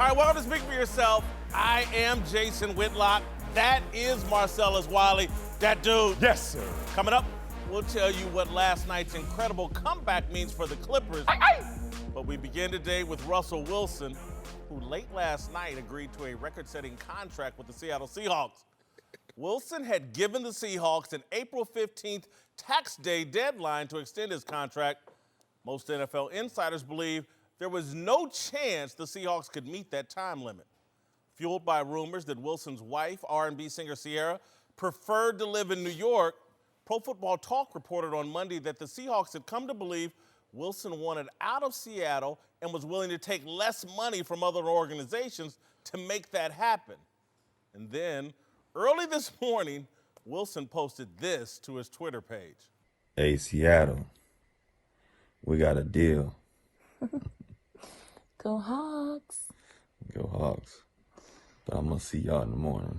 All right, welcome to Speak for Yourself. I am Jason Whitlock. That is Marcellus Wiley. That dude. Yes, sir. Coming up, we'll tell you what last night's incredible comeback means for the Clippers. But we begin today with Russell Wilson, who late last night agreed to a record-setting contract with the Seattle Seahawks. Wilson had given the Seahawks an April 15th tax day deadline to extend his contract. Most NFL insiders believe there was no chance the Seahawks could meet that time limit. Fueled by rumors that Wilson's wife, R&B singer Ciara, preferred to live in New York, Pro Football Talk reported on Monday that the Seahawks had come to believe Wilson wanted out of Seattle and was willing to take less money from other organizations to make that happen. And then, early this morning, Wilson posted this to his Twitter page. Hey, Seattle, we got a deal. Go Hawks. Go Hawks. But I'm going to see y'all in the morning.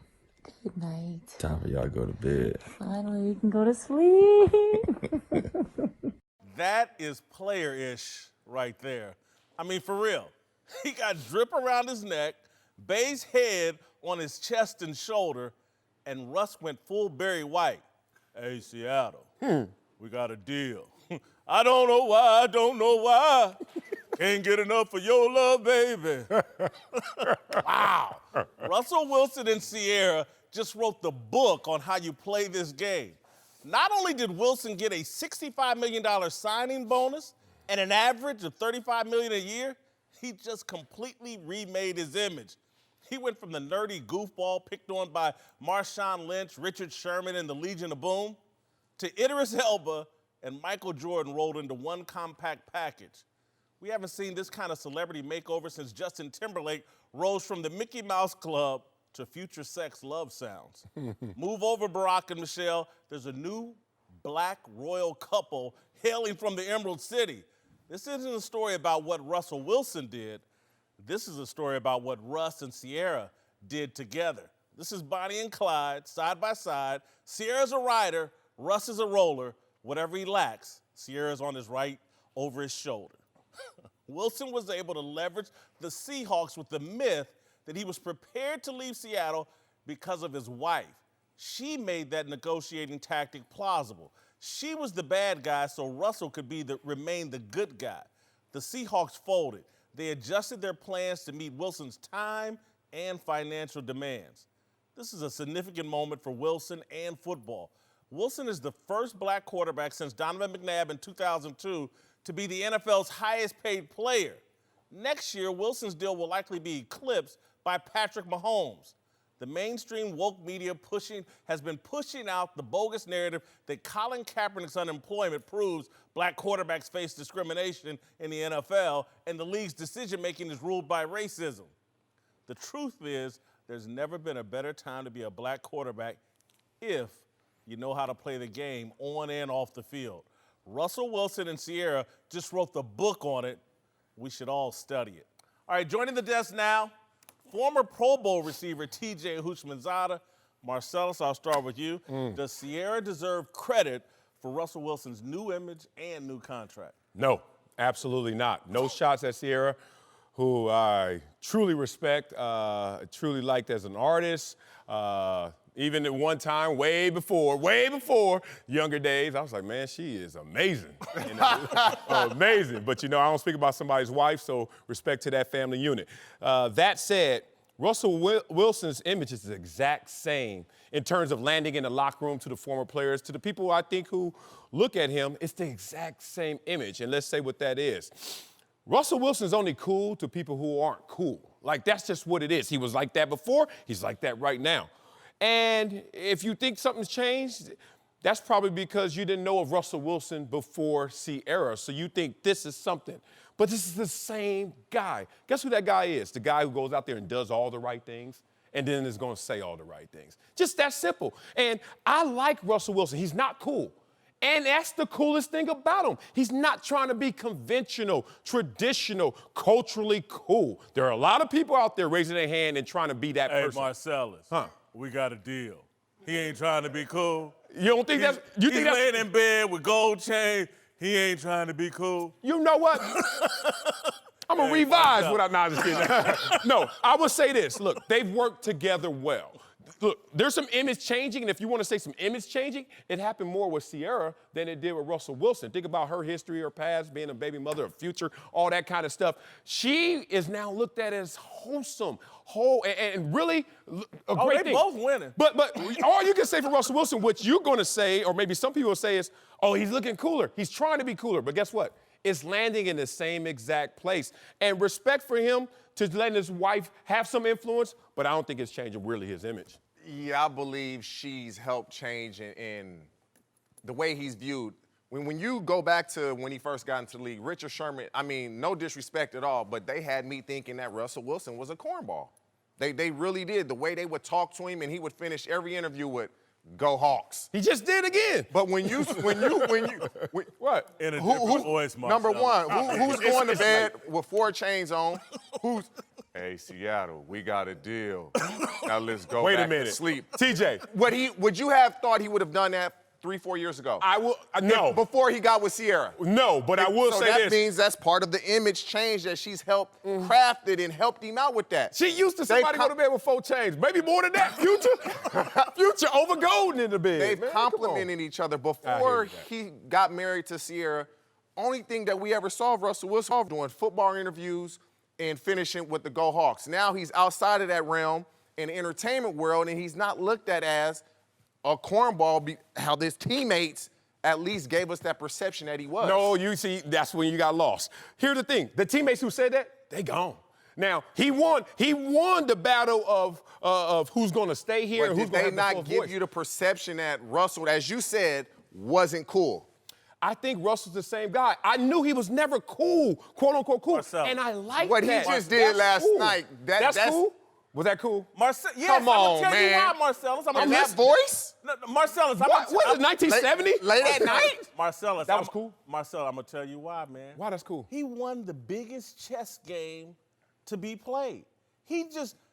Good night. Time for y'all to go to bed. Finally, we can go to sleep. That is player-ish right there. I mean, for real. He got drip around his neck, Bay's head on his chest and shoulder, and Russ went full Barry White. Hey, Seattle, we got a deal. I don't know why. Can't get enough of your love, baby. Wow. Russell Wilson and Ciara just wrote the book on how you play this game. Not only did Wilson get a $65 million signing bonus and an average of $35 million a year, he just completely remade his image. He went from the nerdy goofball picked on by Marshawn Lynch, Richard Sherman, and the Legion of Boom, to Idris Elba and Michael Jordan rolled into one compact package. We haven't seen this kind of celebrity makeover since Justin Timberlake rose from the Mickey Mouse Club to Future Sex Love Sounds. Move over, Barack and Michelle. There's a new black royal couple hailing from the Emerald City. This isn't a story about what Russell Wilson did. This is a story about what Russ and Ciara did together. This is Bonnie and Clyde, side by side. Ciara's a rider, Russ is a roller. Whatever he lacks, Ciara's on his right over his shoulder. Wilson was able to leverage the Seahawks with the myth that he was prepared to leave Seattle because of his wife. She made that negotiating tactic plausible. She was the bad guy so Russell could remain the good guy. The Seahawks folded. They adjusted their plans to meet Wilson's time and financial demands. This is a significant moment for Wilson and football. Wilson is the first black quarterback since Donovan McNabb in 2002 to be the NFL's highest paid player. Next year, Wilson's deal will likely be eclipsed by Patrick Mahomes. The mainstream woke media has been pushing out the bogus narrative that Colin Kaepernick's unemployment proves black quarterbacks face discrimination in the NFL and the league's decision-making is ruled by racism. The truth is, there's never been a better time to be a black quarterback if you know how to play the game on and off the field. Russell Wilson and Ciara just wrote the book on it. We should all study it. All right, joining the desk now, former Pro Bowl receiver T.J. Houshmandzadeh. Marcellus, I'll start with you. Does Ciara deserve credit for Russell Wilson's new image and new contract? No, absolutely not. No shots at Ciara, who I truly respect, truly liked as an artist. Even at one time, way before younger days, I was like, man, she is amazing. Amazing. But, you know, I don't speak about somebody's wife, so respect to that family unit. That said, Russell Wilson's image is the exact same in terms of landing in the locker room to the former players, to the people I think who look at him, it's the exact same image. And let's say what that is. Russell Wilson's only cool to people who aren't cool. Like, that's just what it is. He was like that before. He's like that right now. And if you think something's changed, that's probably because you didn't know of Russell Wilson before Ciara, so you think this is something. But this is the same guy. Guess who that guy is? The guy who goes out there and does all the right things and then is going to say all the right things. Just that simple. And I like Russell Wilson. He's not cool. And that's the coolest thing about him. He's not trying to be conventional, traditional, culturally cool. There are a lot of people out there raising their hand and trying to be that person. Hey, Marcellus. We got a deal. He ain't trying to be cool. You don't think that's... He's laying in bed with gold chain. He ain't trying to be cool. You know what? I'm gonna revise what I'm not just kidding. No, I will say this. Look, they've worked together well. Look, there's some image changing, and if you want to say some image changing, it happened more with Ciara than it did with Russell Wilson. Think about her history, her past, being a baby mother, a future, all that kind of stuff. She is now looked at as wholesome, and really a great thing. They both winning. But all you can say for Russell Wilson, what you're going to say, or maybe some people will say is, oh, he's looking cooler. He's trying to be cooler. But guess what? It's landing in the same exact place. And respect for him to letting his wife have some influence, but I don't think it's changing really his image. Yeah, I believe she's helped change in the way he's viewed. When you go back to when he first got into the league, Richard Sherman, I mean, no disrespect at all, but they had me thinking that Russell Wilson was a cornball. They really did. The way they would talk to him, and he would finish every interview with, "Go Hawks." He just did again. But when you What? In a different voice, number Marcellus. one, who's going to bed with 4 chains on? Hey, Seattle, we got a deal. Now let's go Wait back a minute. to sleep. TJ. Would you have thought he would have done that 3-4 years ago? No. Before he got with Ciara. No, but I will say that this. means that's part of the image change that she's helped crafted and helped him out with that. She used to somebody go to bed with 4 chains. Maybe more than that. Future over golden in the bed. They've complimented each other. Before he got married to Ciara, only thing that we ever saw of Russell Wilson doing football interviews and finishing with the Go Hawks. Now he's outside of that realm in the entertainment world, and he's not looked at as a cornball, how his teammates at least gave us that perception that he was. No, you see, that's when you got lost. Here's the thing. The teammates who said that, they gone. Now, he won the battle of who's going to stay here and who's going to have the Did they full not give voice. you the perception that Russell, as you said, wasn't cool? I think Russell's the same guy. I knew he was never cool, quote unquote cool, Marcellus. and I like What that. he just did last cool. night, That's cool. Was that cool? Yes, Come on, I'm gonna tell man. you why, Marcellus. In that voice? Marcellus, What is it, 1970? Late at night? Marcellus, That was cool? Marcellus, I'm gonna tell you why, man. Why that's cool? He won the biggest chess game to be played.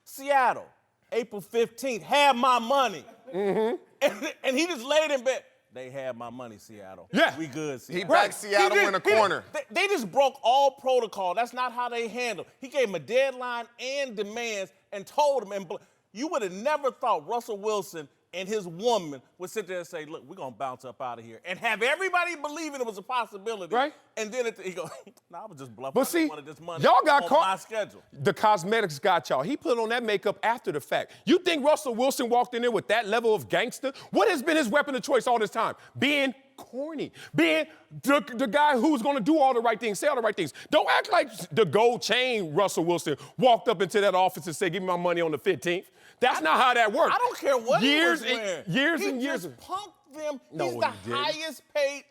Seattle, April 15th, had my money. Mm-hmm. And he just laid in bed. They had my money, Seattle. Yeah. We good, Seattle. He backed Seattle in a corner. They just broke all protocol. That's not how they handle. He gave him a deadline and demands and told him. And you would have never thought Russell Wilson and his woman would sit there and say, look, we're going to bounce up out of here. And have everybody believing it was a possibility. Right. And then he goes, nah, I was just bluffing. But I just see, wanted this money y'all got on caught. my schedule. The cosmetics got y'all. He put on that makeup after the fact. You think Russell Wilson walked in there with that level of gangster? What has been his weapon of choice all this time? Being corny. Being the guy who's going to do all the right things, say all the right things. Don't act like the gold chain Russell Wilson walked up into that office and said, give me my money on the 15th. That's not how that works. I don't care what years he was wearing. Years he and years. He just punked them. No, He's the he didn't. highest paid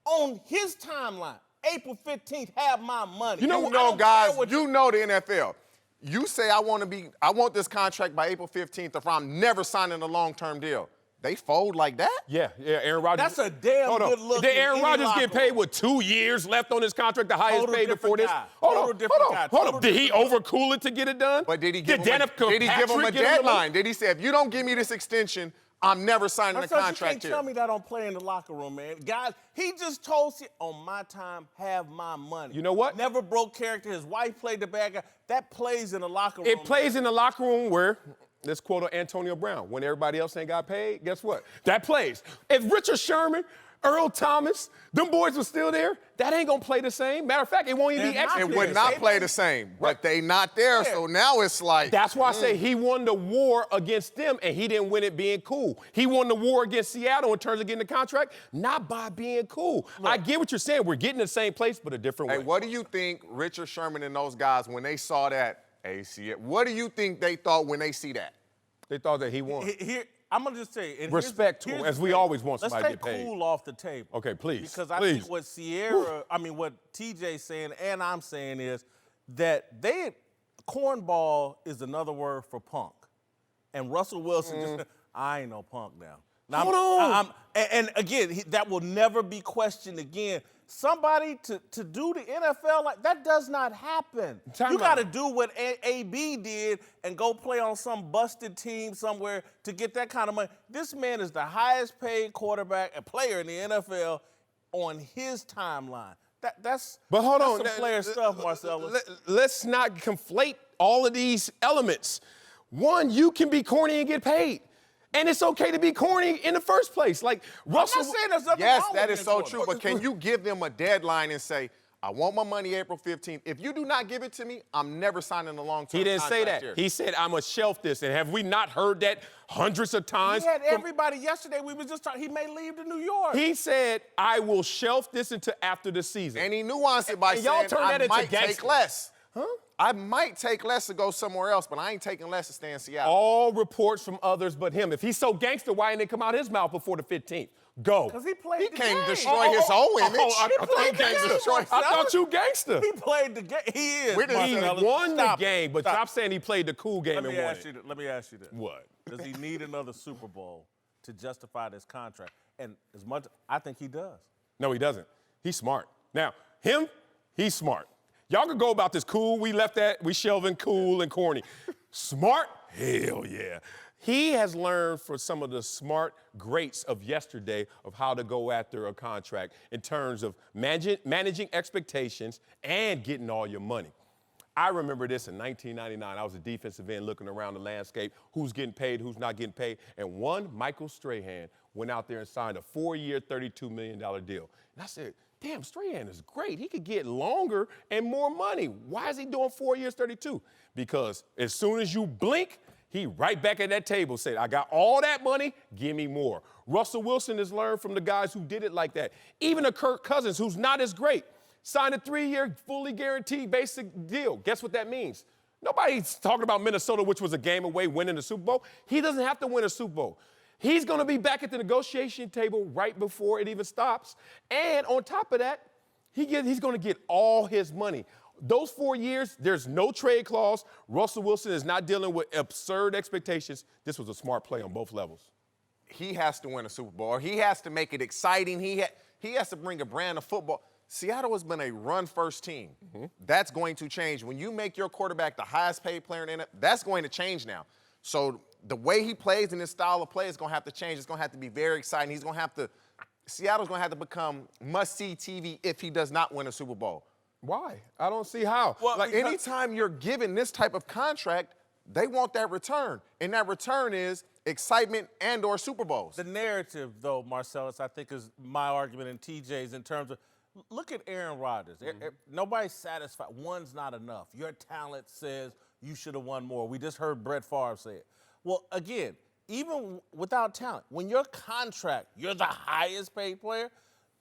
on his timeline. April 15th, have my money. You know, guys, you know the NFL. You say I want this contract by April 15th, or I'm never signing a long-term deal. They fold like that? Yeah, Aaron Rodgers. That's a damn good look. Did Aaron in any Rodgers get locker paid room. with 2 years left on his contract, the highest Total paid before this? different guy. Hold Total on, different hold guy. on, hold Total on. Did he different guy. overcool it to get it done? But did he give him a Patrick get deadline? Did he say, if you don't give me this extension, I'm never signing a Marcellus, you contract can't here? tell me that don't play in the locker room, man. Guys, he just told you, on my time, have my money. You know what? Never broke character. His wife played the bad guy. That plays in the locker room. It plays in the locker room where, let's quote Antonio Brown, when everybody else ain't got paid, guess what? That plays. If Richard Sherman, Earl Thomas, them boys were still there, that ain't gonna play the same. Matter of fact, it won't even be They're not. It executed. would not play the same, but they not there, so now it's like. That's why I say he won the war against them, and he didn't win it being cool. He won the war against Seattle in terms of getting the contract, not by being cool. Look, I get what you're saying. We're getting the same place, but a different way. Hey, what do you think Richard Sherman and those guys, when they saw that, what do you think they thought when they see that? They thought that he won. Here, I'm going to just say. And Respect to him, here's as the we thing. always want somebody to Let's get paid. take cool off the table. Okay, please. Because I please. think what TJ's saying and I'm saying is that cornball is another word for punk. And Russell Wilson just, I ain't no punk now. Hold on. And again, that will never be questioned again. Somebody to do the NFL, like that does not happen. You got to do what AB did and go play on some busted team somewhere to get that kind of money. This man is the highest paid quarterback and player in the NFL on his timeline. That's But hold that's on. some player stuff, Marcellus. Let's not conflate all of these elements. One, you can be corny and get paid. And it's okay to be corny in the first place. Like Russell. I'm not saying there's nothing Yes, wrong that with is being so corny. true. But can you give them a deadline and say, I want my money April 15th. If you do not give it to me, I'm never signing a long-term He didn't say contract that. here. He said, I'm going to shelf this. And have we not heard that hundreds of times? He had everybody yesterday. We was just talking. He may leave to New York. He said, I will shelf this until after the season. And he nuanced it by And y'all saying, turned that I into might gangster. take less. Huh? I might take less to go somewhere else, but I ain't taking less to stay in Seattle. All reports from others but him. If he's so gangster, why didn't it come out his mouth before the 15th? Go. Because he played He the can't game. destroy his own image. I He thought played you the gangster. game, I thought you gangster. He played the game. He is. We didn't He say Marcellus. won the Stop it. game, but Stop. stop saying he played the cool game Let and me won ask it. you. Let me ask you this. What? Does he need another Super Bowl to justify this contract? And as much, I think he does. No, he doesn't. He's smart. Now, him, he's smart. Y'all can go about this cool. We left that. We shelving cool and corny. Smart? Hell yeah. He has learned from some of the smart greats of yesterday of how to go after a contract in terms of managing expectations and getting all your money. I remember this in 1999. I was a defensive end looking around the landscape, who's getting paid, who's not getting paid. And one, Michael Strahan, went out there and signed a 4-year, $32 million deal. And I said, damn, Strahan is great. He could get longer and more money. Why is he doing 4 years, 32? Because as soon as you blink, he right back at that table said, I got all that money, give me more. Russell Wilson has learned from the guys who did it like that. Even a Kirk Cousins, who's not as great, signed a 3-year, fully guaranteed basic deal. Guess what that means? Nobody's talking about Minnesota, which was a game away winning the Super Bowl. He doesn't have to win a Super Bowl. He's going to be back at the negotiation table right before it even stops. And on top of that, he's going to get all his money. Those 4 years, there's no trade clause. Russell Wilson is not dealing with absurd expectations. This was a smart play on both levels. He has to win a Super Bowl. He has to make it exciting. He has to bring a brand of football. Seattle has been a run-first team. Mm-hmm. That's going to change. When you make your quarterback the highest-paid player in it, that's going to change now. So the way he plays and his style of play is going to have to change. It's going to have to be very exciting. Seattle's going to have to become must-see TV if he does not win a Super Bowl. Why? I don't see how. Well, anytime you're given this type of contract, they want that return. And that return is excitement and or Super Bowls. The narrative, though, Marcellus, I think is my argument and TJ's in terms of, look at Aaron Rodgers. Mm-hmm. Nobody's satisfied. One's not enough. Your talent says you should have won more. We just heard Brett Favre say it. Well, again, even without talent, when your contract, you're the highest paid player,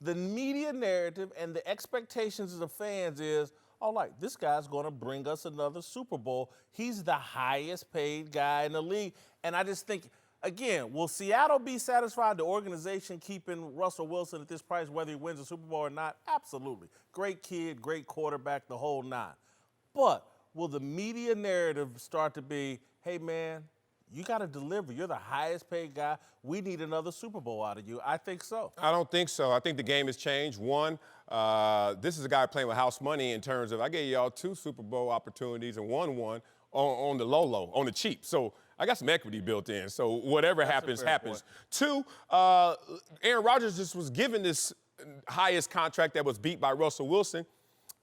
the media narrative and the expectations of the fans is, all right, this guy's going to bring us another Super Bowl. He's the highest paid guy in the league. And I just think, again, will Seattle be satisfied, the organization keeping Russell Wilson at this price, whether he wins a Super Bowl or not? Absolutely. Great kid, great quarterback, the whole nine. But will the media narrative start to be, hey, man, you got to deliver. You're the highest paid guy. We need another Super Bowl out of you. I think so. I don't think so. I think the game has changed. One, this is a guy playing with house money in terms of I gave y'all 2 Super Bowl opportunities and won one on the low, on the cheap. So I got some equity built in. So whatever happens, happens. Point. 2, Aaron Rodgers just was given this highest contract that was beat by Russell Wilson.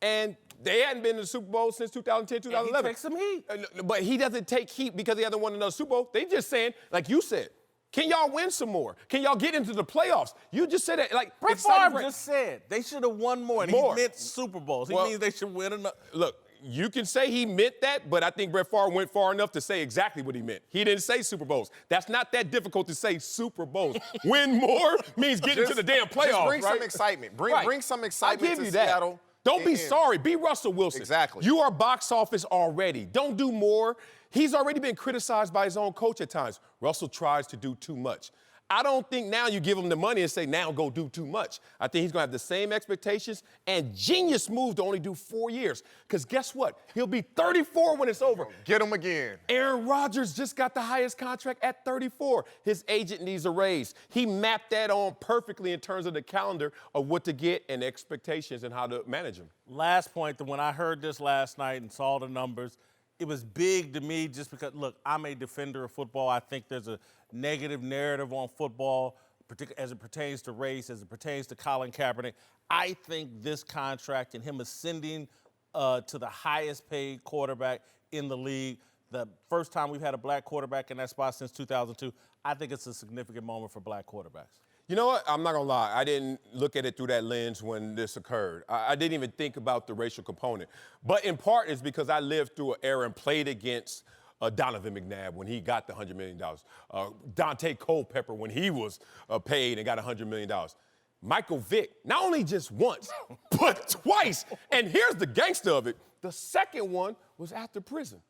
And they hadn't been in the Super Bowl since 2010, 2011. And he takes some heat. But he doesn't take heat because he hasn't won another Super Bowl. They just saying, like you said, can y'all win some more? Can y'all get into the playoffs? You just said that. Like Brett Favre just said they should have won more. And more. He meant Super Bowls. He means they should win another. Look, you can say he meant that, but I think Brett Favre went far enough to say exactly what he meant. He didn't say Super Bowls. That's not that difficult to say Super Bowls. Win more means get into the damn playoffs, just bring right? some excitement. Bring some excitement to Seattle. Don't be sorry. Be Russell Wilson. Exactly. You are box office already. Don't do more. He's already been criticized by his own coach at times. Russell tries to do too much. I don't think now you give him the money and say, now go do too much. I think he's going to have the same expectations and genius move to only do 4 years. Because guess what? He'll be 34 when it's over. Get him again. Aaron Rodgers just got the highest contract at 34. His agent needs a raise. He mapped that on perfectly in terms of the calendar of what to get and expectations and how to manage them. Last point, that when I heard this last night and saw the numbers, it was big to me just because, look, I'm a defender of football. I think there's a negative narrative on football. as it pertains to race, as it pertains to Colin Kaepernick. I think this contract and him ascending to the highest paid quarterback in the league, the first time we've had a black quarterback in that spot since 2002, I think it's a significant moment for black quarterbacks. You know what? I'm not going to lie. I didn't look at it through that lens when this occurred. I didn't even think about the racial component. But in part, it's because I lived through an era and played against Donovan McNabb when he got the $100 million. Dante Culpepper when he was paid and got $100 million. Michael Vick, not only just once, but twice. And here's the gangster of it. The second one was after prison.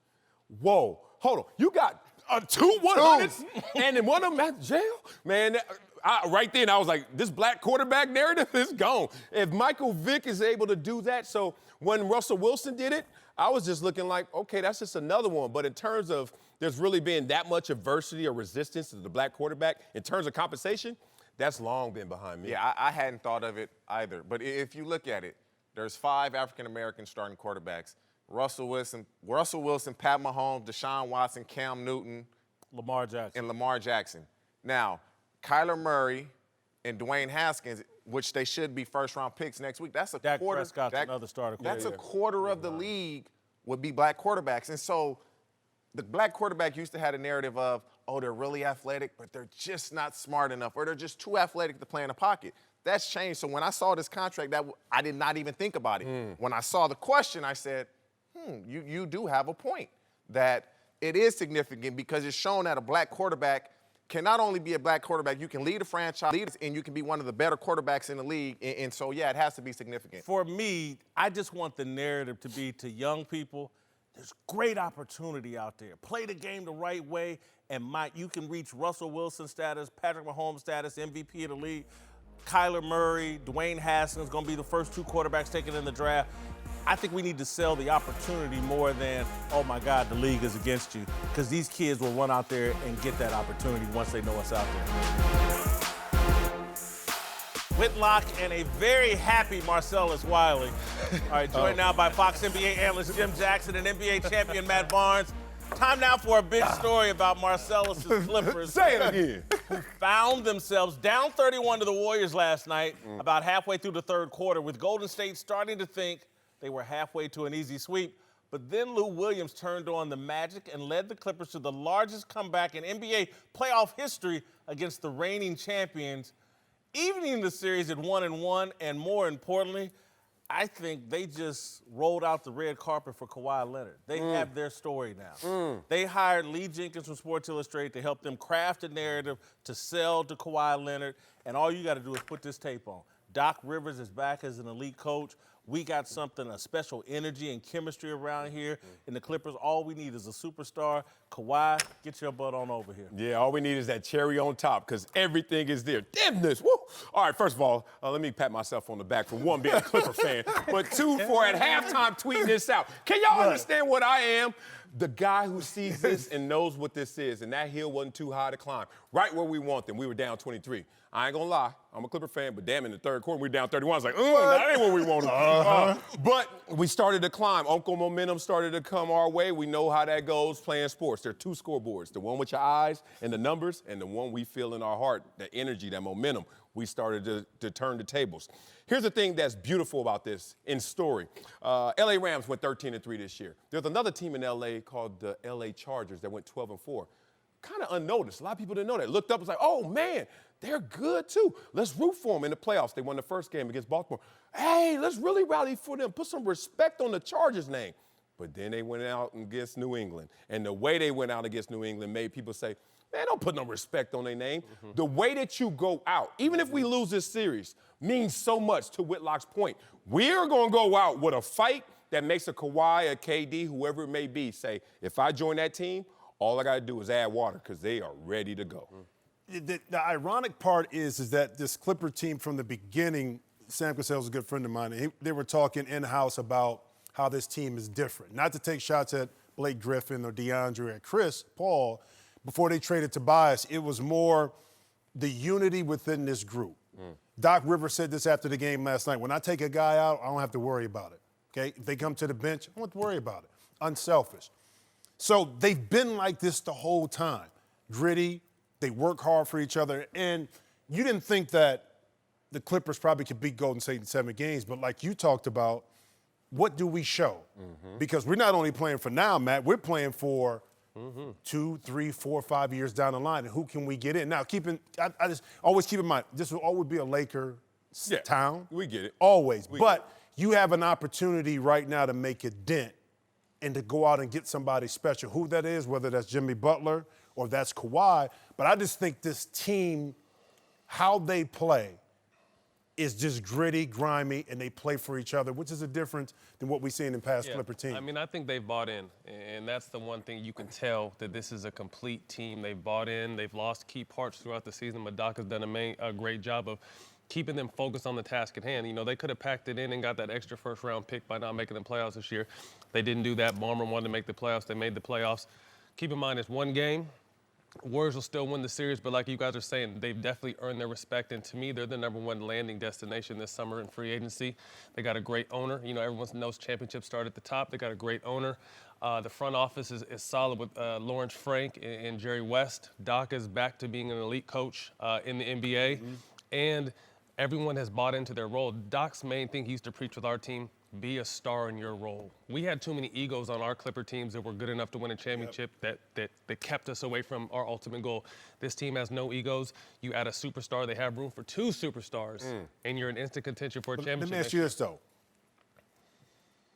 Whoa, hold on. You got 2 100s and then one of them at jail? Man, right then I was like, this black quarterback narrative is gone. If Michael Vick is able to do that, so when Russell Wilson did it, I was just looking like, okay, that's just another one. But in terms of there's really been that much adversity or resistance to the black quarterback, in terms of compensation, that's long been behind me. Yeah, I hadn't thought of it either. But if you look at it, there's 5 African-American starting quarterbacks. Russell Wilson, Pat Mahomes, Deshaun Watson, Cam Newton, Lamar Jackson. and Lamar Jackson. Now, Kyler Murray and Dwayne Haskins, which they should be first-round picks next week, that's a Dak quarter. Prescott's another starter That's quarterback. a quarter of the league would be black quarterbacks. And so the black quarterback used to have a narrative of, oh, they're really athletic, but they're just not smart enough, or they're just too athletic to play in the pocket. That's changed. So when I saw this contract, I did not even think about it. When I saw the question, I said, you do have a point, that it is significant because it's shown that a black quarterback can not only be a black quarterback, you can lead a franchise, and you can be one of the better quarterbacks in the league. And so, yeah, it has to be significant. For me, I just want the narrative to be to young people, there's great opportunity out there. Play the game the right way, and you can reach Russell Wilson status, Patrick Mahomes status, MVP of the league. Kyler Murray, Dwayne Haskins going to be the first 2 quarterbacks taken in the draft. I think we need to sell the opportunity more than, oh my God, the league is against you. Because these kids will run out there and get that opportunity once they know what's out there. Whitlock and a very happy Marcellus Wiley. All right, joined now by Fox NBA analyst Jim Jackson and NBA champion Matt Barnes. Time now for a big story about Marcellus' Clippers. Say it again. Who found themselves down 31 to the Warriors last night, about halfway through the third quarter, with Golden State starting to think they were halfway to an easy sweep. But then Lou Williams turned on the magic and led the Clippers to the largest comeback in NBA playoff history against the reigning champions, evening the series at 1-1, and more importantly, I think they just rolled out the red carpet for Kawhi Leonard. They have their story now. They hired Lee Jenkins from Sports Illustrated to help them craft a narrative to sell to Kawhi Leonard, and all you got to do is put this tape on. Doc Rivers is back as an elite coach. We got something, a special energy and chemistry around here in the Clippers. All we need is a superstar. Kawhi, get your butt on over here. Yeah, all we need is that cherry on top because everything is there. Damn this, woo! All right, first of all, let me pat myself on the back for 1, being a Clipper fan, but 2, for at halftime tweeting this out. Can y'all understand what I am? The guy who sees this and knows what this is, and that hill wasn't too high to climb. Right where we want them. We were down 23. I ain't gonna lie, I'm a Clipper fan, but damn, in the third quarter, we were down 31. I was like, that ain't what we wanted. But we started to climb. Uncle momentum started to come our way. We know how that goes playing sports. There are 2 scoreboards, the one with your eyes and the numbers, and the one we feel in our heart, the energy, that momentum. We started to turn the tables. Here's the thing that's beautiful about this in story. LA Rams went 13-3 this year. There's another team in LA called the LA Chargers that went 12-4. Kind of unnoticed. A lot of people didn't know that. Looked up and was like, oh, man, they're good, too. Let's root for them in the playoffs. They won the first game against Baltimore. Hey, let's really rally for them. Put some respect on the Chargers' name. But then they went out against New England. And the way they went out against New England made people say, man, don't put no respect on their name. The way that you go out, even if we lose this series, means so much to Whitlock's point. We're going to go out with a fight that makes a Kawhi, a KD, whoever it may be, say, if I join that team, all I got to do is add water because they are ready to go. The ironic part is that this Clipper team from the beginning, Sam Cassell's a good friend of mine, they were talking in-house about how this team is different. Not to take shots at Blake Griffin or DeAndre or Chris Paul. Before they traded Tobias, it was more the unity within this group. Doc Rivers said this after the game last night. When I take a guy out, I don't have to worry about it. Okay? If they come to the bench, I don't have to worry about it. Unselfish. So they've been like this the whole time. Gritty, they work hard for each other. And you didn't think that the Clippers probably could beat Golden State in 7 games, but like you talked about, what do we show? Because we're not only playing for now, Matt, we're playing for 2, 3, 4, 5 years down the line, and who can we get in? Now, I just always keep in mind, this will always be a Laker town. We get it. Always. But you have an opportunity right now to make a dent and to go out and get somebody special. Who that is, whether that's Jimmy Butler or that's Kawhi. But I just think this team, how they play, is just gritty, grimy, and they play for each other, which is a difference than what we've seen in past Clipper teams. I mean, I think they've bought in, and that's the one thing you can tell that this is a complete team. They've bought in. They've lost key parts throughout the season, but Doc has done a great job of keeping them focused on the task at hand. You know, they could have packed it in and got that extra first-round pick by not making the playoffs this year. They didn't do that. Ballmer wanted to make the playoffs. They made the playoffs. Keep in mind, it's one game. Warriors will still win the series, but like you guys are saying, they've definitely earned their respect. And to me, they're the #1 landing destination this summer in free agency. They got a great owner. You know, everyone knows championships start at the top. They got a great owner. The front office is solid with Lawrence Frank and Jerry West. Doc is back to being an elite coach in the NBA. And everyone has bought into their role. Doc's main thing he used to preach with our team, be a star in your role. We had too many egos on our Clipper teams that were good enough to win a championship that kept us away from our ultimate goal. This team has no egos. You add a superstar, they have room for 2 superstars, and you're in instant contention for a championship. Let me ask you this, though.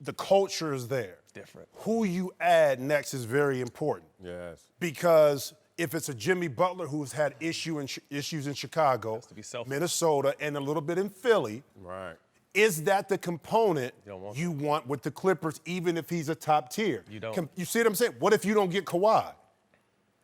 The culture is there. Different. Who you add next is very important. Yes. Because if it's a Jimmy Butler who's had issues in Chicago, Minnesota, and a little bit in Philly, Right. is that the component want you want with the Clippers, even if he's a top tier? You don't. You see what I'm saying? What if you don't get Kawhi?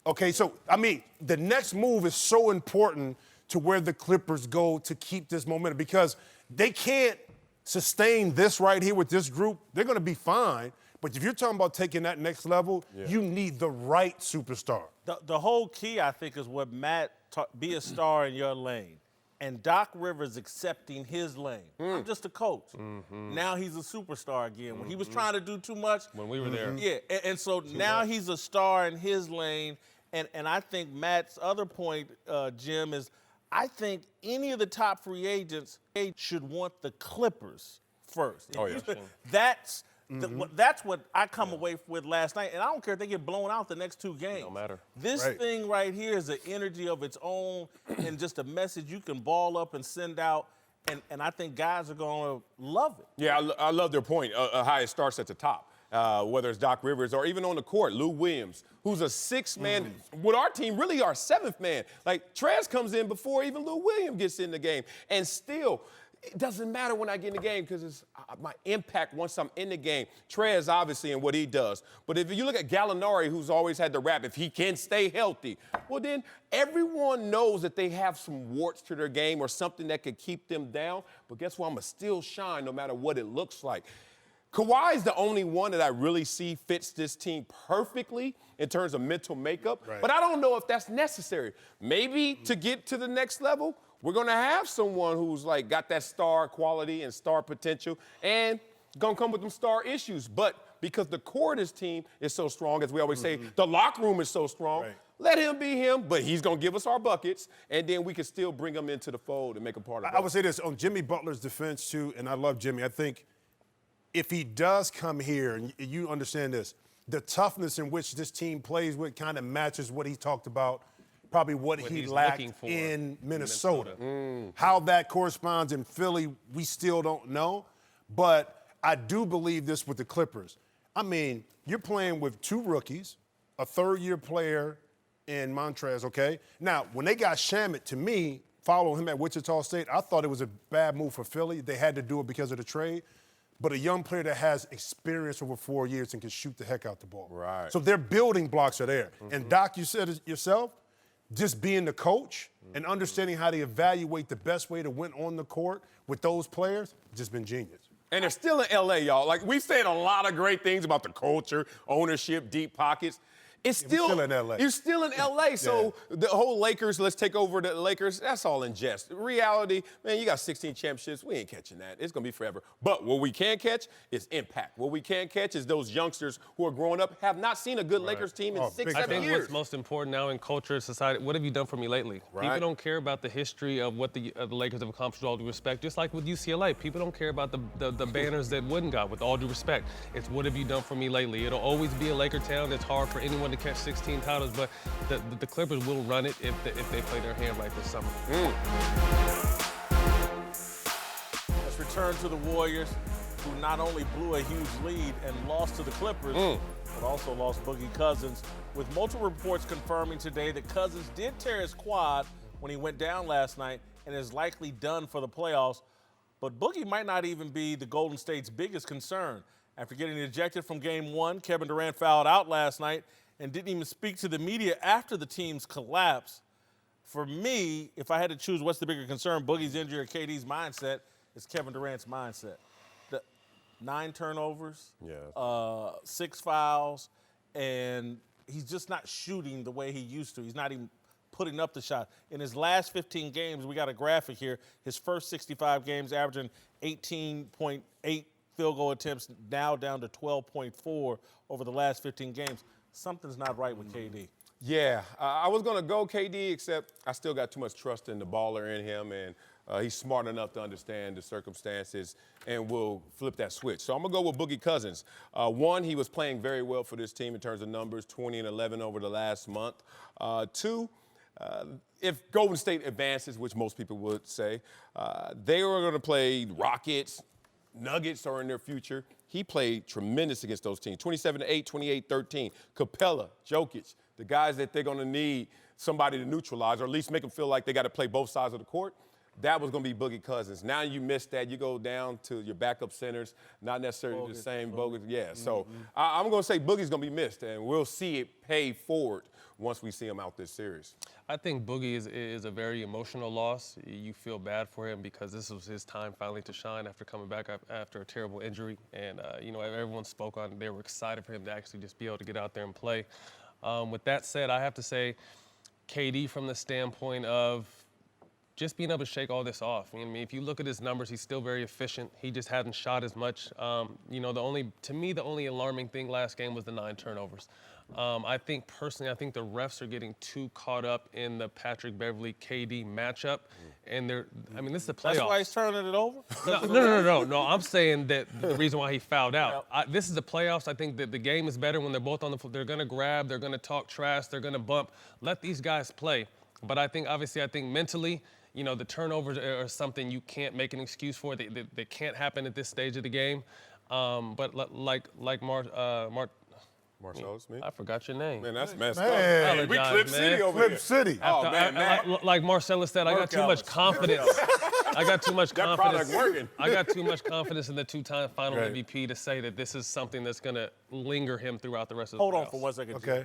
Okay, so, I mean, the next move is so important to where the Clippers go to keep this momentum because they can't sustain this right here with this group. They're going to be fine. But if you're talking about taking that next level, you need the right superstar. The whole key, I think, is what Matt be a star in your lane. And Doc Rivers accepting his lane. I'm just a coach. Now he's a superstar again. When he was trying to do too much. When we were there. Yeah, and so now he's a star in his lane. And I think Matt's other point, Jim, is I think any of the top free agents should want the Clippers first. Oh, yeah. That's what I come away with last night. And I don't care if they get blown out the next 2 games. Don't matter. This thing right here is an energy of its own and just a message you can ball up and send out. And I think guys are going to love it. Yeah, I love their point, how it starts at the top. Whether it's Doc Rivers or even on the court, Lou Williams, who's a 6th man. With our team, really our 7th man. Like, Trez comes in before even Lou Williams gets in the game. And still, it doesn't matter when I get in the game because it's my impact once I'm in the game. Trez, obviously, and what he does. But if you look at Gallinari, who's always had the rap, if he can stay healthy, well, then everyone knows that they have some warts to their game or something that could keep them down. But guess what? I'm going to still shine no matter what it looks like. Kawhi is the only one that I really see fits this team perfectly in terms of mental makeup. Right. But I don't know if that's necessary. Maybe to get to the next level, we're going to have someone who's like got that star quality and star potential and going to come with them star issues. But because the core of this team is so strong, as we always say, the locker room is so strong, let him be him, but he's going to give us our buckets, and then we can still bring him into the fold and make him part of it. I would say this on Jimmy Butler's defense, too, and I love Jimmy. I think if he does come here, and you understand this, the toughness in which this team plays with kind of matches what he talked about, probably what he lacked in Minnesota. How that corresponds in Philly, we still don't know. But I do believe this with the Clippers. I mean, you're playing with 2 rookies, a 3rd-year player in Montrez, okay? Now, when they got Shamet, to me, following him at Wichita State, I thought it was a bad move for Philly. They had to do it because of the trade. But a young player that has experience over 4 years and can shoot the heck out the ball. Right. So their building blocks are there. And Doc, you said it yourself, just being the coach and understanding how to evaluate the best way to win on the court with those players, just been genius. And they're still in L.A., y'all. Like, we've said a lot of great things about the culture, ownership, deep pockets. It's we're still, still in LA. You're still in LA. So the whole Lakers, let's take over the Lakers, that's all in jest. Reality, man, you got 16 championships. We ain't catching that. It's going to be forever. But what we can catch is impact. What we can catch is those youngsters who are growing up, have not seen a good Lakers team in 6, 7 I think years. what's most important now in culture, society, what have you done for me lately? Right. People don't care about the history of what the Lakers have accomplished, with all due respect. Just like with UCLA, people don't care about the banners that Wooden got, with all due respect. It's what have you done for me lately? It'll always be a Laker town. It's hard for anyone to catch 16 titles, but the Clippers will run it if they play their hand right this summer. Let's return to the Warriors, who not only blew a huge lead and lost to the Clippers, but also lost Boogie Cousins, with multiple reports confirming today that Cousins did tear his quad when he went down last night and is likely done for the playoffs. But Boogie might not even be the Golden State's biggest concern. After getting ejected from Game 1, Kevin Durant fouled out last night and didn't even speak to the media after the team's collapse. For me, if I had to choose what's the bigger concern, Boogie's injury or KD's mindset, it's Kevin Durant's mindset. 9 turnovers, 6 fouls, and he's just not shooting the way he used to. He's not even putting up the shot. In his last 15 games, we got a graphic here, his first 65 games averaging 18.8 field goal attempts, now down to 12.4 over the last 15 games. Something's not right with KD. Yeah, I was going to go KD, except I still got too much trust in the baller in him, and he's smart enough to understand the circumstances and will flip that switch. So I'm going to go with Boogie Cousins. One, he was playing very well for this team in terms of numbers, 20 and 11 over the last month. Two, if Golden State advances, which most people would say, they are going to play Rockets, Nuggets are in their future. He played tremendous against those teams, 27-8, 28-13. Capella, Jokic, the guys that they're going to need somebody to neutralize or at least make them feel like they got to play both sides of the court. That was going to be Boogie Cousins. Now you miss that. You go down to your backup centers, not necessarily the same Bogut. Yeah, so I'm going to say Boogie's going to be missed, and we'll see it pay forward once we see him out this series. I think Boogie is a very emotional loss. You feel bad for him because this was his time finally to shine after coming back after a terrible injury. And, everyone spoke on it. They were excited for him to actually just be able to get out there and play. With that said, I have to say KD from the standpoint of just being able to shake all this off. I mean, if you look at his numbers, he's still very efficient. He just hadn't shot as much. The only alarming thing last game was the 9 turnovers. I think personally, the refs are getting too caught up in the Patrick Beverley KD matchup, and this is the playoffs. That's why he's turning it over? No. I'm saying that the reason why he fouled out. This is the playoffs. I think that the game is better when they're both on the floor. They're going to grab. They're going to talk trash. They're going to bump. Let these guys play. But I think mentally, the turnovers are something you can't make an excuse for. They can't happen at this stage of the game. But like Marcellus, me? I forgot your name. Man, that's messed Hey, up. We apologize, Clip man. City over Clip here. City. Oh, man. Like Marcellus said, I got too much confidence. I got too much That confidence. product working. I got too much confidence in the 2-time final MVP to say that this is something that's going to linger him throughout the rest of the Hold on playoffs. for 1 second. Okay.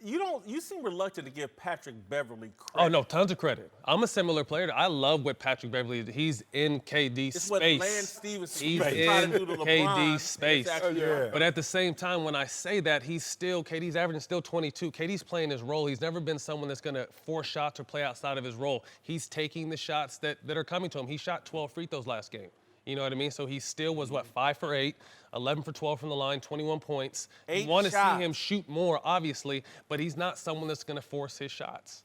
You seem reluctant to give Patrick Beverley credit. Oh, no, tons of credit. I'm a similar player. I love what Patrick Beverley is. He's in KD It's space. what Lance Stevenson He's tried in to do to LeBron. KD space. It's actually But at the same time, when I say that, KD's averaging still 22. KD's playing his role. He's never been someone that's going to force shots or play outside of his role. He's taking the shots that are coming to him. He shot 12 free throws last game. You know what I mean? So he still was, 5 for 8, 11 for 12 from the line, 21 points. You want to see him shoot more, obviously, but he's not someone that's going to force his shots.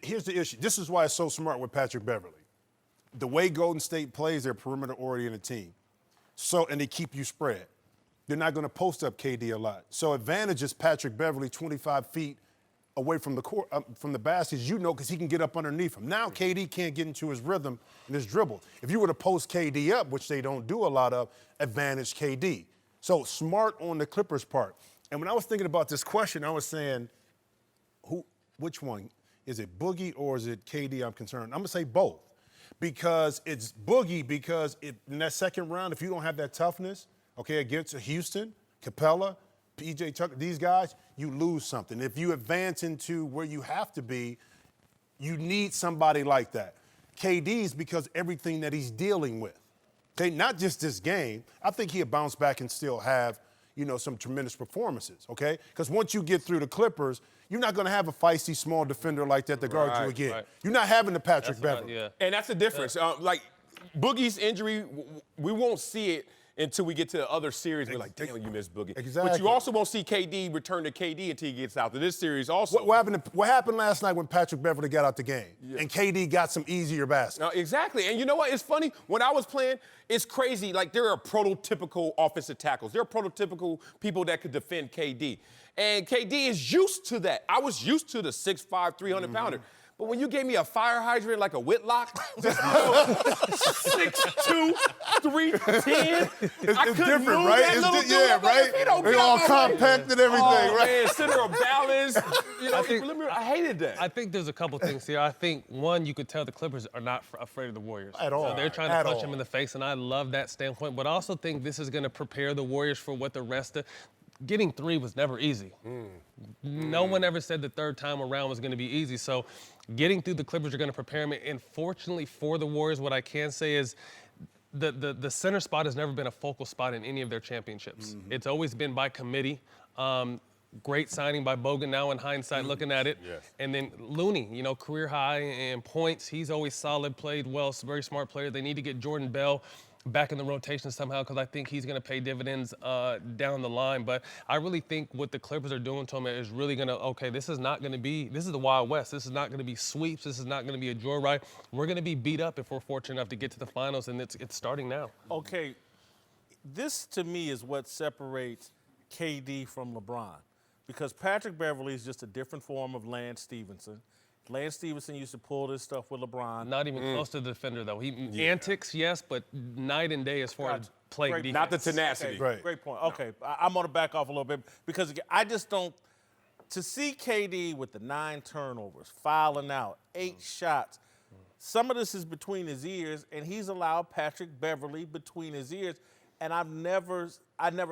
Here's the issue. This is why it's so smart with Patrick Beverley. The way Golden State plays their perimeter-oriented team, and they keep you spread. They're not going to post up KD a lot. So advantage is Patrick Beverley 25 feet away from the court, from the baskets, because he can get up underneath him. Now KD can't get into his rhythm and his dribble. If you were to post KD up, which they don't do a lot of, advantage KD. So smart on the Clippers' part. And when I was thinking about this question, I was saying, which one? Is it Boogie or is it KD? I'm concerned. I'm going to say both. Because it's Boogie because in that second round, if you don't have that toughness, against Houston, Capella, PJ Tucker, these guys, you lose something. If you advance into where you have to be, you need somebody like that. KD's because everything that he's dealing with. Not just this game. I think he'll bounce back and still have, some tremendous performances, okay? Because once you get through the Clippers, you're not going to have a feisty small defender like that to guard you again. Right. You're not having the Patrick Beverley. And that's the difference. Like, Boogie's injury, we won't see it until we get to the other series. We're like, damn, you missed Boogie. Exactly. But you also won't see KD return to KD until he gets out to this series also. What happened last night when Patrick Beverley got out the game and KD got some easier baskets? Exactly. And you know what? It's funny. When I was playing, it's crazy. Like, there are prototypical offensive tackles. There are prototypical people that could defend KD. And KD is used to that. I was used to the 6'5", 300-pounder. But when you gave me a fire hydrant like a Whitlock, 6'2", 310, It's different, right? They all compact and everything, right? Man, center of balance. I hated that. I think there's a couple things here. I think, one, you could tell the Clippers are not afraid of the Warriors. At all. So they're trying to punch them in the face, and I love that standpoint. But I also think this is going to prepare the Warriors for what the rest of getting 3 was never easy. No one ever said the third time around was going to be easy. So getting through the Clippers are going to prepare them. And fortunately for the Warriors, what I can say is the center spot has never been a focal spot in any of their championships. It's always been by committee. Great signing by Bogan now in hindsight looking at it. Yes. And then Looney, career high in points. He's always solid, played well, very smart player. They need to get Jordan Bell back in the rotation somehow because I think he's going to pay dividends down the line. But I really think what the Clippers are doing to him is really going to, this is the Wild West. This is not going to be sweeps. This is not going to be a joyride. We're going to be beat up if we're fortunate enough to get to the finals, and it's starting now. Okay, this to me is what separates KD from LeBron because Patrick Beverley is just a different form of Lance Stevenson. Lance Stevenson used to pull this stuff with LeBron. Not even close to the defender, though. Antics, yes, but night and day as far as playing defense. Not the tenacity. Okay, great point. Okay, I'm going to back off a little bit because I just don't – to see KD with the 9 turnovers, fouling out, 8 shots, some of this is between his ears, and he's allowed Patrick Beverley between his ears, and I never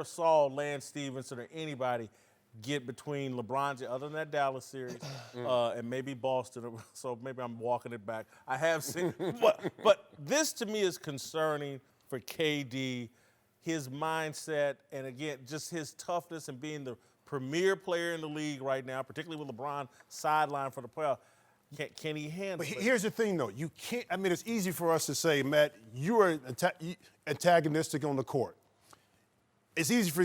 saw Lance Stevenson or anybody – get between LeBron, other than that Dallas series, and maybe Boston, so maybe I'm walking it back. I have seen, but this to me is concerning for KD, his mindset, and again, just his toughness and being the premier player in the league right now, particularly with LeBron sidelined for the playoffs. Can he handle it? Here's the thing, though. You can't. I mean, it's easy for us to say, Matt, you are antagonistic on the court. It's easy for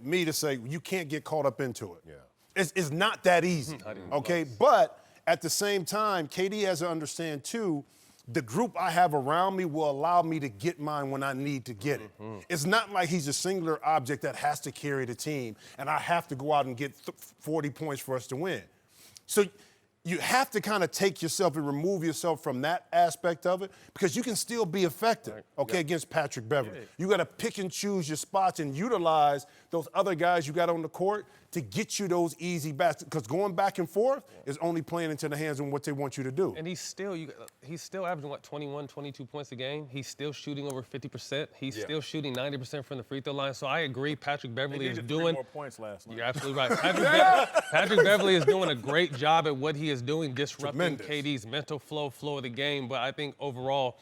me to say you can't get caught up into it. Yeah. It's not that easy, okay? But at the same time, KD has to understand, too, the group I have around me will allow me to get mine when I need to get it. It's not like he's a singular object that has to carry the team, and I have to go out and get 40 points for us to win. So you have to kind of take yourself and remove yourself from that aspect of it because you can still be effective, against Patrick Beverley. You got to pick and choose your spots and utilize those other guys you got on the court to get you those easy baskets because going back and forth is only playing into the hands of what they want you to do. And he's still averaging, 21, 22 points a game. He's still shooting over 50%. He's still shooting 90% from the free throw line. So I agree Patrick Beverley is doing – 3 more points last night. You're absolutely right. Patrick Beverley is doing a great job at what he is doing, disrupting KD's mental flow of the game. But I think overall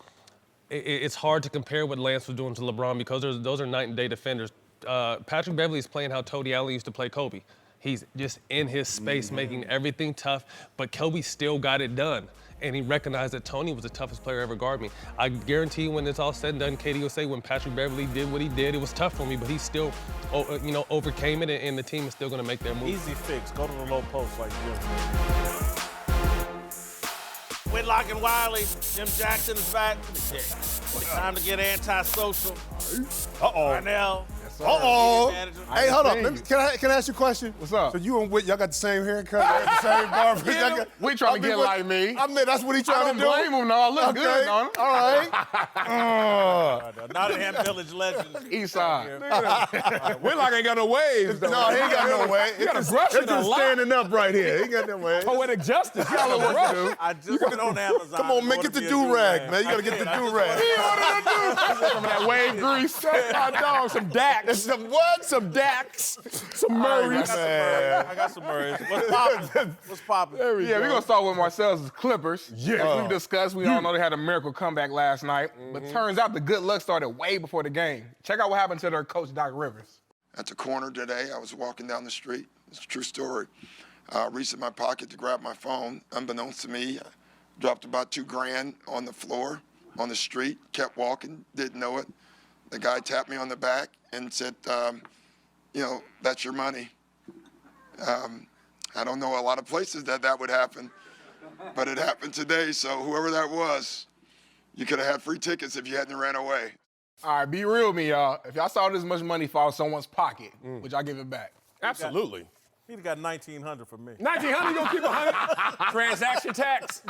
it's hard to compare what Lance was doing to LeBron because those are night and day defenders. Patrick Beverley is playing how Tony Allen used to play Kobe. He's just in his space, making everything tough, but Kobe still got it done. And he recognized that Tony was the toughest player ever guard me. I guarantee you when it's all said and done, KD will say when Patrick Beverley did what he did, it was tough for me, but he still, overcame it, and the team is still gonna make their move. Easy fix, go to the low post like Jim. Whitlock and Wiley, Jim Jackson is back. Time to get antisocial. Darnell. Hey, hold on. Can I ask you a question? What's up? So you and Whit, y'all got the same haircut, the same barber. We trying to get like me. I mean, that's what he trying to do. I don't blame him, no. I look good on him. All right. Nottingham Village legend. East side. Whitlock ain't got no waves, though. No, he ain't got no way. You got a brush It's just standing up right here. He ain't got no way. Poetic justice. You got a little brush. I just went on Amazon. Come on, man, get the do-rag, man. You got to get the do-rag. Some of that wave grease. My dog, some Dax. Some what? Some Dax. Some Murrays. I got some Murrays. What's poppin'? Yeah, we're going to start with Marcellus Clippers. Yeah. As we discussed, we all know they had a miracle comeback last night. But turns out the good luck started way before the game. Check out what happened to their coach, Doc Rivers. at the corner today. I was walking down the street. It's a true story. Reached in my pocket to grab my phone. Unbeknownst to me, I dropped about $2,000 on the floor on the street, kept walking, didn't know it. The guy tapped me on the back and said, that's your money. I don't know a lot of places that would happen, but it happened today. So whoever that was, you could have had free tickets if you hadn't ran away. All right, be real with me, y'all. If y'all saw this much money fall out of someone's pocket, would y'all give it back? Absolutely. He'd got $1,900 from me. 1,900, you gonna keep 100? Transaction tax.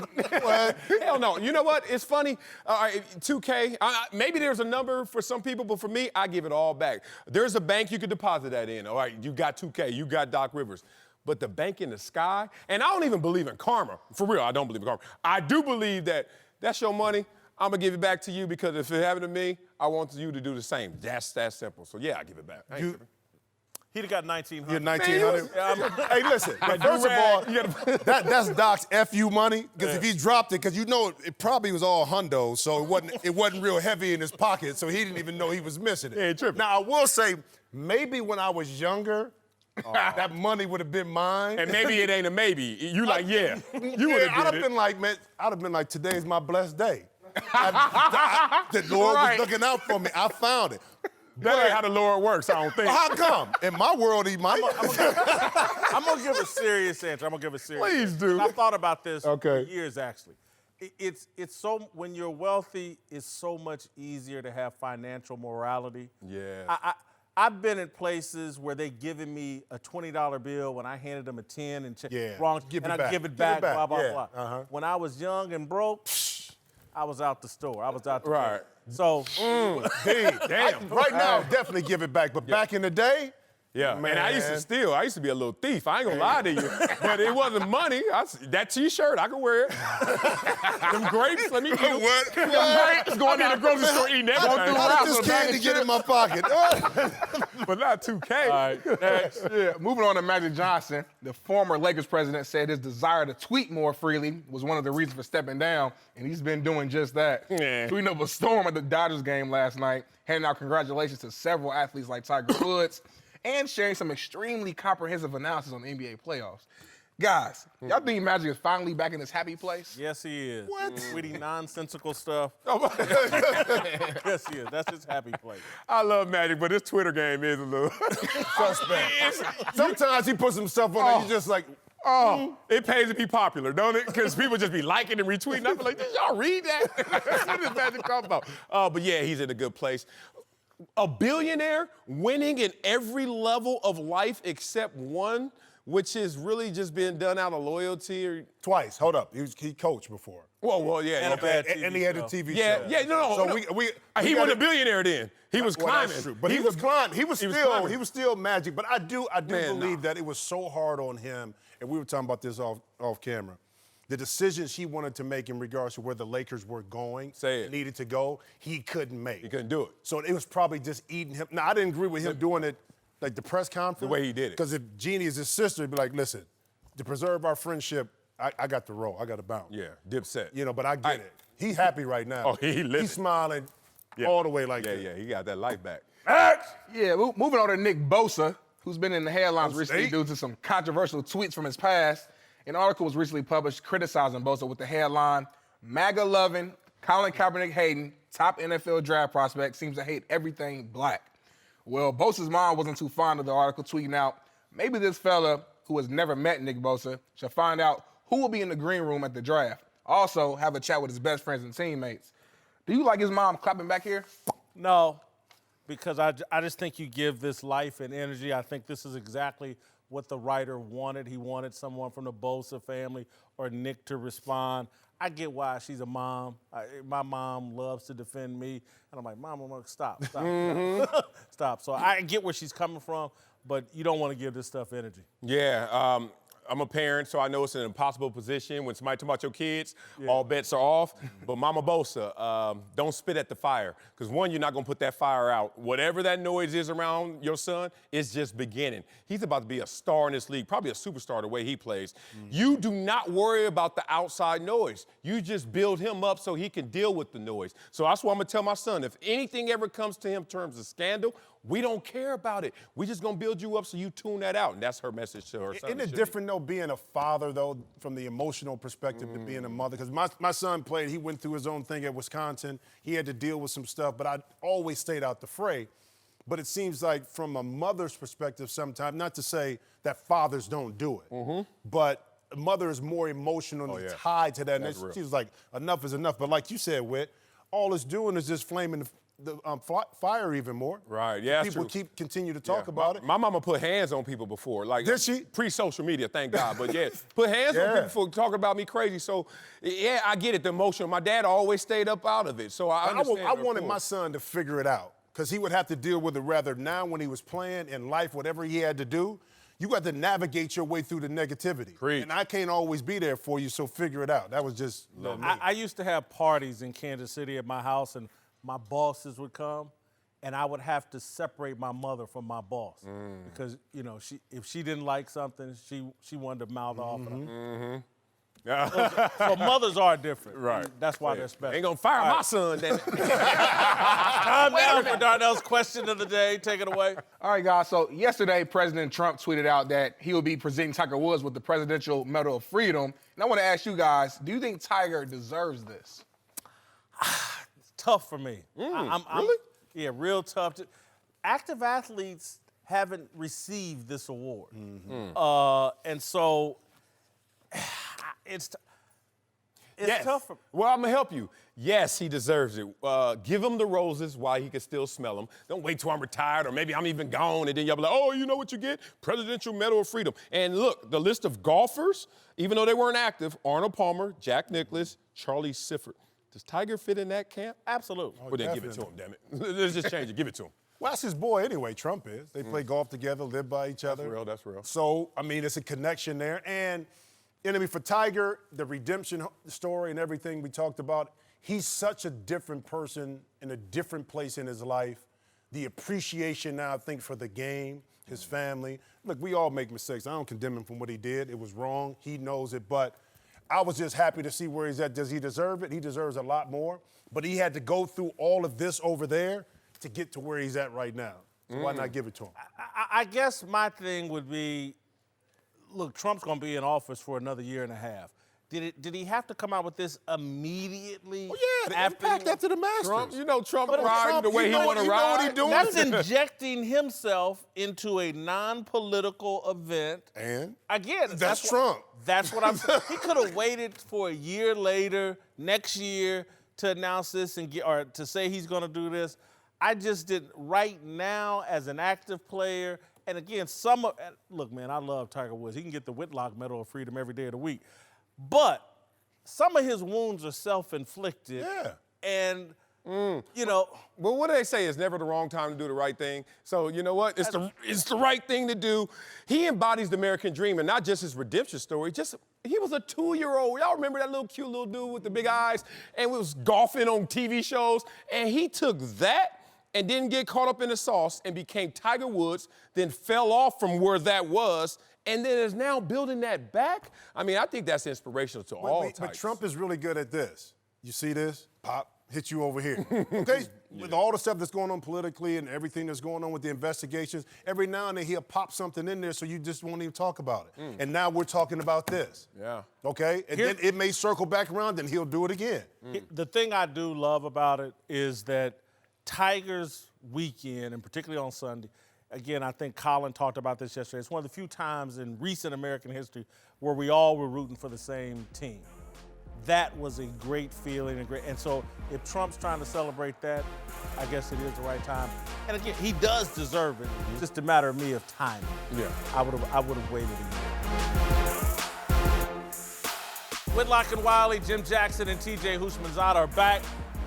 Hell no. You know what? It's funny. 2K. Maybe there's a number for some people, but for me, I give it all back. There's a bank you could deposit that in. All right, you got 2K, you got Doc Rivers. But the bank in the sky, and I don't even believe in karma. For real, I don't believe in karma. I do believe that that's your money. I'm gonna give it back to you because if it happened to me, I want you to do the same. That's that simple. So yeah, I give it back. He'd have got $1,900. You're 1,900. Hey, listen. First of all, that's Doc's FU money. Because if he dropped it, because you know it probably was all hundo, so it wasn't real heavy in his pocket, so he didn't even know he was missing it. Yeah, tripping. Now I will say, maybe when I was younger, that money would have been mine. And maybe it ain't a maybe. You like, yeah. You would have I'd have been like, man, I'd have been like, today's my blessed day. The Lord was looking out for me. I found it. That ain't how the Lord works, I don't think. How come? In my world, he might. I'm gonna give a serious answer. Please do. I thought about this for Okay. years, actually. It's so, when you're wealthy, it's so much easier to have financial morality. Yeah. I've been in places where they given me a $20 bill when I handed them a 10 and wrong, Give and it I back. give it back, blah, blah, Yeah. blah. Uh-huh. When I was young and broke, I was out the store. I was out the Right. So, Damn. Right now, definitely give it back. But back in the day, Yeah, man. I used to steal. I used to be a little thief. I ain't gonna lie to you. But it wasn't money. That T-shirt, I could wear it. Them grapes, let me eat them. What? Them grapes, going in the grocery store eating everything. How did this candy get in my pocket? But not 2K. All right, next. Yeah, moving on to Magic Johnson, the former Lakers president said his desire to tweet more freely was one of the reasons for stepping down, and he's been doing just that. Yeah. Tweeting up a storm at the Dodgers game last night, handing out congratulations to several athletes like Tiger Woods, and sharing some extremely comprehensive analysis on the NBA playoffs. Guys, y'all think Magic is finally back in his happy place? yes, he is. What? Tweeting nonsensical stuff. Oh, Yes, he is. That's his happy place. I love Magic, but this Twitter game is a little Suspect. Sometimes he puts himself on there, he's just like, it pays to be popular, don't it? Because people just be liking and retweeting. I be like, did y'all read that? What does Magic come about? But yeah, he's in a good place. A billionaire winning in every level of life except one, which is really just being done out of loyalty. Or twice. Hold up. He coached before. well, yeah. And a bad TV And he had a show. TV Yeah, show. yeah, no. So no. we He gotta- wasn't a billionaire then. He was Well, climbing. that's true. But he was climbing. He was climbing. still Magic. But I do Man, believe that it was so hard on him, and we were talking about this off camera. The decisions he wanted to make in regards to where the Lakers were going, Say it. needed to go, he couldn't make. He couldn't do it. So it was probably just eating him. Now, I didn't agree with him doing it, like the press conference. The way he did it. Because if Jeannie is his sister, he'd be like, listen, to preserve our friendship, I got the roll. I got to bounce. Yeah, Dipset. You know, but I get it. He's happy right now. Oh, he living. He's smiling Yeah. all the way like Yeah, that. yeah, he got that life back. Yeah, moving on to Nick Bosa, who's been in the headlines recently State. due to some controversial tweets from his past. An article was recently published criticizing Bosa with the headline, MAGA loving, Colin Kaepernick hating, top NFL draft prospect seems to hate everything black. Well, Bosa's mom wasn't too fond of the article, tweeting out, maybe this fella who has never met Nick Bosa should find out who will be in the green room at the draft. Also, have a chat with his best friends and teammates. Do you like his mom clapping back here? No, because I just think you give this life and energy. I think this is exactly what the writer wanted. He wanted someone from the Bosa family or Nick to respond. I get why she's a mom. My mom loves to defend me. And I'm like, Mom, I'm like, stop. Stop. So I get where she's coming from, but you don't want to give this stuff energy. Yeah, I'm a parent, so I know it's an impossible position. When somebody talk about your kids, all bets are off. But Mama Bosa, don't spit at the fire. Because one, you're not going to put that fire out. Whatever that noise is around your son, it's just beginning. He's about to be a star in this league, probably a superstar the way he plays. You do not worry about the outside noise. You just build him up so he can deal with the noise. So that's what I'm going to tell my son. If anything ever comes to him in terms of scandal we don't care about it. We just gonna build you up so you tune that out. And that's her message to her son. Isn't it different, though, being a father, though, from the emotional perspective to being a mother? Because my son played, he went through his own thing at Wisconsin. He had to deal with some stuff, but I always stayed out the fray. But it seems like from a mother's perspective sometimes, not to say that fathers don't do it, but a mother is more emotionally tied to that. That's And real. she's like, enough is enough. But like you said, Whit, all it's doing is just flaming the fire even more. Right, yeah, People true. continue to talk about it. My mama put hands on people before. Like, Did she? Pre-social media, thank God. But yeah, put hands on people for talking about me crazy. So, yeah, I get it, the emotion. My dad always stayed up out of it. So I understand. I wanted my son to figure it out because he would have to deal with it rather now when he was playing in life, whatever he had to do. You got to navigate your way through the negativity. Preach. And I can't always be there for you, so figure it out. That was just me. I used to have parties in Kansas City at my house, and my bosses would come, and I would have to separate my mother from my boss because, you know, if she didn't like something, she wanted to mouth off. So mothers are different. Right. That's why they're special. Ain't gonna fire my son, then. Time now for Darnell's question of the day. Take it away. All right, guys. So yesterday, President Trump tweeted out that he will be presenting Tiger Woods with the Presidential Medal of Freedom. And I want to ask you guys, do you think Tiger deserves this? It's tough for me. Really? Yeah, real tough. Active athletes haven't received this award. And so it's tough for me. Well, I'm gonna help you. Yes, he deserves it. Give him the roses while he can still smell them. Don't wait till I'm retired or maybe I'm even gone and then y'all be like, oh, you know what you get? Presidential Medal of Freedom. And look, the list of golfers, even though they weren't active, Arnold Palmer, Jack Nicklaus, Charlie Sifford. Does Tiger fit in that camp? Absolutely. Well, then give it to him, damn it. Let's just change it. Give it to him. Well, that's his boy anyway, Trump is. They play golf together, live by each other. That's real. So, I mean, it's a connection there. And I mean, for Tiger, the redemption story and everything we talked about, he's such a different person in a different place in his life. The appreciation now, I think, for the game, his family. Look, we all make mistakes. I don't condemn him from what he did. It was wrong. He knows it. But I was just happy to see where he's at. Does he deserve it? He deserves a lot more. But he had to go through all of this over there to get to where he's at right now. So why not give it to him? I guess my thing would be, look, Trump's going to be in office for another year and a half. Did he have to come out with this immediately? Well, yeah, the impact after the Masters. Trump riding the way he want to ride. What he doing? That's injecting himself into a non-political event. And? Again, That's Trump. That's what I'm saying. He could have waited for a year later, next year, to announce this or to say he's going to do this. I just didn't. Right now, as an active player, and again, look, man, I love Tiger Woods. He can get the Whitlock Medal of Freedom every day of the week. But some of his wounds are self-inflicted. Yeah. And, you know. Well, what do they say? It's never the wrong time to do the right thing. So, you know what? It's the right thing to do. He embodies the American dream, and not just his redemption story. He was a 2-year-old. Y'all remember that little cute little dude with the big eyes and was golfing on TV shows? And he took that and didn't get caught up in the sauce and became Tiger Woods, then fell off from where that was, and then is now building that back. I mean, I think that's inspirational to all types. But Trump is really good at this. You see this? Pop, hit you over here. Okay? With all the stuff that's going on politically and everything that's going on with the investigations, every now and then he'll pop something in there so you just won't even talk about it. And now we're talking about this. Yeah. Okay? And then it may circle back around and he'll do it again. The thing I do love about it is that Tiger's weekend, and particularly on Sunday, again, I think Colin talked about this yesterday. It's one of the few times in recent American history where we all were rooting for the same team. That was a great feeling, and so if Trump's trying to celebrate that, I guess it is the right time. And again, he does deserve it. It's just a matter of me of timing. Yeah. I would have waited a year. Whitlock and Wiley, Jim Jackson, and TJ Houshmandzadeh are back.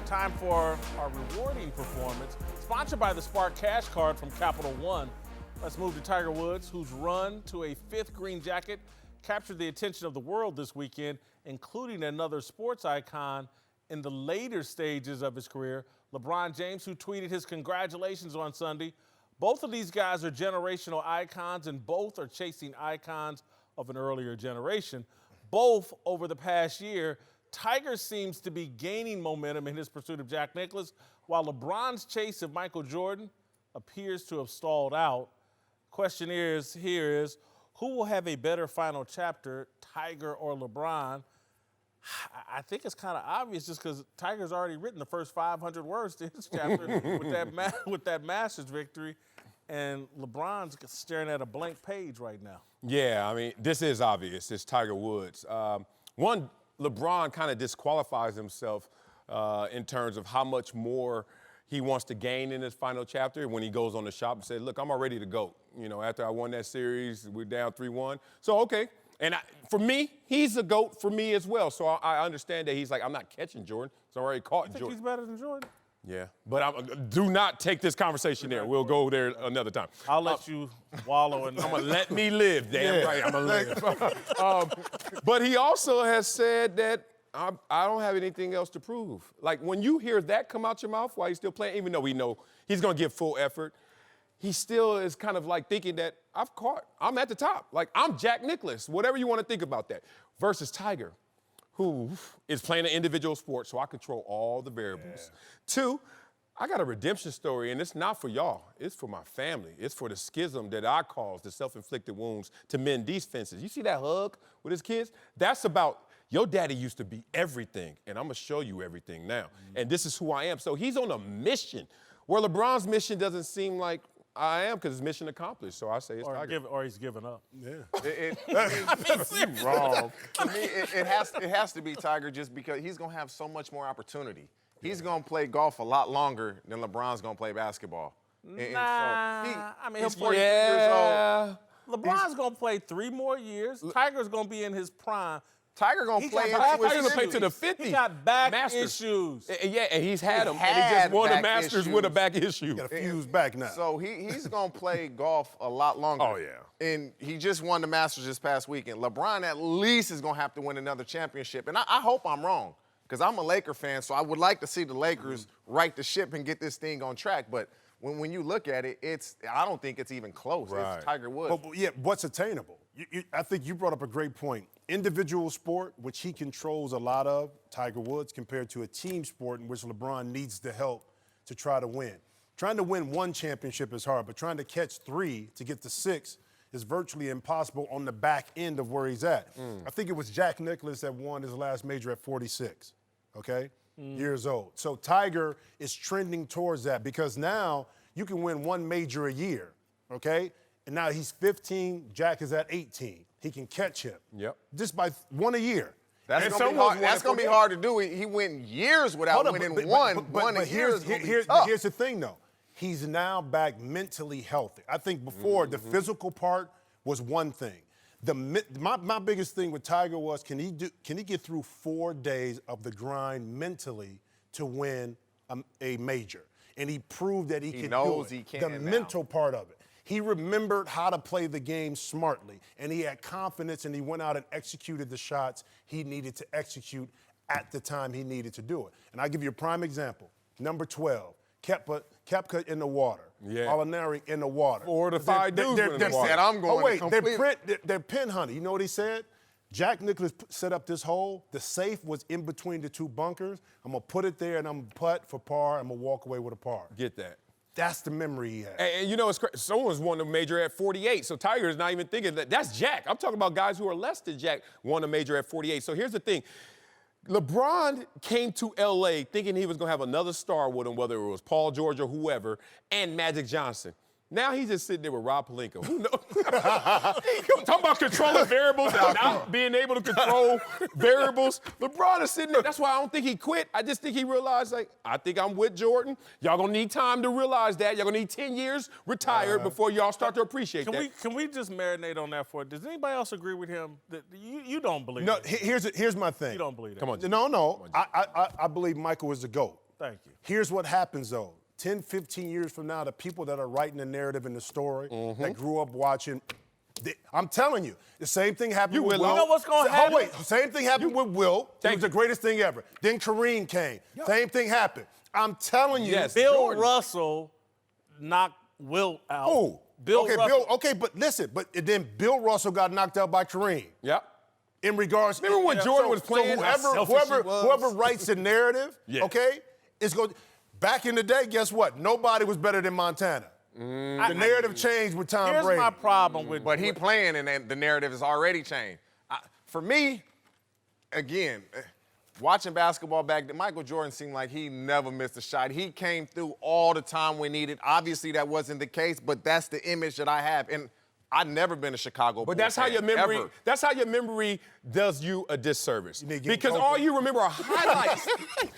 Time for our rewarding performance, sponsored by the Spark Cash Card from Capital One. Let's move to Tiger Woods, whose run to a 5th green jacket captured the attention of the world this weekend, including another sports icon in the later stages of his career, LeBron James, who tweeted his congratulations on Sunday. Both of these guys are generational icons, and both are chasing icons of an earlier generation. Both over the past year, Tiger seems to be gaining momentum in his pursuit of Jack Nicklaus, while LeBron's chase of Michael Jordan appears to have stalled out. Question here is, who will have a better final chapter, Tiger or LeBron? I think it's kind of obvious just because Tiger's already written the first 500 words to his chapter with that Masters victory, and LeBron's staring at a blank page right now. Yeah, I mean, this is obvious. It's Tiger Woods. One, LeBron kind of disqualifies himself in terms of how much more he wants to gain in his final chapter when he goes on the shop and says, look, I'm already the GOAT. You know, after I won that series, we're down 3-1. So, okay. And for me, he's a GOAT for me as well. So I understand that he's like, I'm not catching Jordan. So I already caught You think Jordan. he's better than Jordan? Yeah. But do not take this conversation there. We'll go there another time. I'll let you wallow in that. I'm going to let me live. Damn right, I'm going to live. But he also has said that I don't have anything else to prove. Like, when you hear that come out your mouth while he's still playing, even though we know he's going to give full effort, he still is kind of like thinking that I'm at the top. Like, I'm Jack Nicklaus, whatever you want to think about that. Versus Tiger, who is playing an individual sport, so I control all the variables. Yeah. Two, I got a redemption story, and it's not for y'all. It's for my family. It's for the schism that I caused, the self-inflicted wounds, to mend these fences. You see that hug with his kids? That's about your daddy used to be everything, and I'm going to show you everything now. And this is who I am. So he's on a mission, where LeBron's mission doesn't seem like I am, because it's mission accomplished. So I say it's Tiger. Or he's giving up. Yeah. You wrong. To me, it has to be Tiger just because he's going to have so much more opportunity. He's going to play golf a lot longer than LeBron's going to play basketball. He's 40 years old. LeBron's going to play 3 more years. Tiger's going to be in his prime. Tiger going to play to the 50s. He got back Masters. issues. Yeah, and he's had them. And he just won the Masters with a back issue. Got a fuse back now. So he's going to play golf a lot longer. Oh, yeah. And he just won the Masters this past weekend. LeBron at least is going to have to win another championship. And I hope I'm wrong, because I'm a Laker fan, so I would like to see the Lakers right the ship and get this thing on track. But when you look at it, I don't think it's even close. Right. It's Tiger Woods. But yeah, what's attainable? I think you brought up a great point. Individual sport, which he controls a lot of, Tiger Woods, compared to a team sport in which LeBron needs the help to try to win. Trying to win 1 championship is hard, but trying to catch 3 to get to 6 is virtually impossible on the back end of where he's at. I think it was Jack Nicklaus that won his last major at 46, years old. So Tiger is trending towards that, because now you can win 1 major a year, And now he's 15, Jack is at 18. He can catch him. Yep. Just by 1 a year. That's going to be hard to do. He went years without winning one. But here's the thing, though. He's now back mentally healthy. I think before, the physical part was one thing. My biggest thing with Tiger was, can he get through 4 days of the grind mentally to win a major? And he proved that he can do it. He can the mental part of it. He remembered how to play the game smartly, and he had confidence, and he went out and executed the shots he needed to execute at the time he needed to do it. And I'll give you a prime example. Number 12, Koepka in the water. Yeah. Molinari in the water. 4 to 5 dudes in the water. Said, I'm going they're pin hunting. You know what he said? Jack Nicklaus set up this hole. The safe was in between the 2 bunkers. I'm going to put it there, and I'm going to putt for par. I'm going to walk away with a par. Get that. That's the memory he has. And you know, it's crazy. Someone's won a major at 48, so Tiger is not even thinking that. That's Jack. I'm talking about guys who are less than Jack won a major at 48. So here's the thing. LeBron came to L.A. thinking he was going to have another star with him, whether it was Paul George or whoever, and Magic Johnson. Now he's just sitting there with Rob Pelinka. Who knows? Talking about controlling variables and not being able to control variables. LeBron is sitting there. That's why I don't think he quit. I just think he realized, like, I think I'm with Jordan. Y'all gonna need time to realize that. Y'all gonna need 10 years retired before y'all start to appreciate that. Can we just marinate on that for it? Does anybody else agree with him that you don't believe No, it? here's my thing. You don't believe it. Come on, Jim. No. I believe Michael is the GOAT. Thank you. Here's what happens, though. 10, 15 years from now, the people that are writing the narrative and the story that grew up watching, I'm telling you, the same thing happened with Will. You know what's going to happen? Oh, wait, the same thing happened with Will. It was the greatest thing ever. Then Kareem came. Same thing happened. I'm telling you. Yes, Bill Jordan. Russell knocked Will out. Oh, Bill Russell. Okay, but listen, then Bill Russell got knocked out by Kareem. Yep. In regards, remember when Jordan was playing? So whoever writes the narrative, is going. Back in the day, guess what? Nobody was better than Montana. The narrative changed with Tom Here's Brady. my problem with. But he playing, and then the narrative has already changed. For me, again, watching basketball back then, Michael Jordan seemed like he never missed a shot. He came through all the time we needed. Obviously, that wasn't the case, but that's the image that I have. And I've never been a Chicago Bulls But that's how fan, your memory. ever. That's how your memory does you a disservice. need to get Because Copa. all you remember are highlights.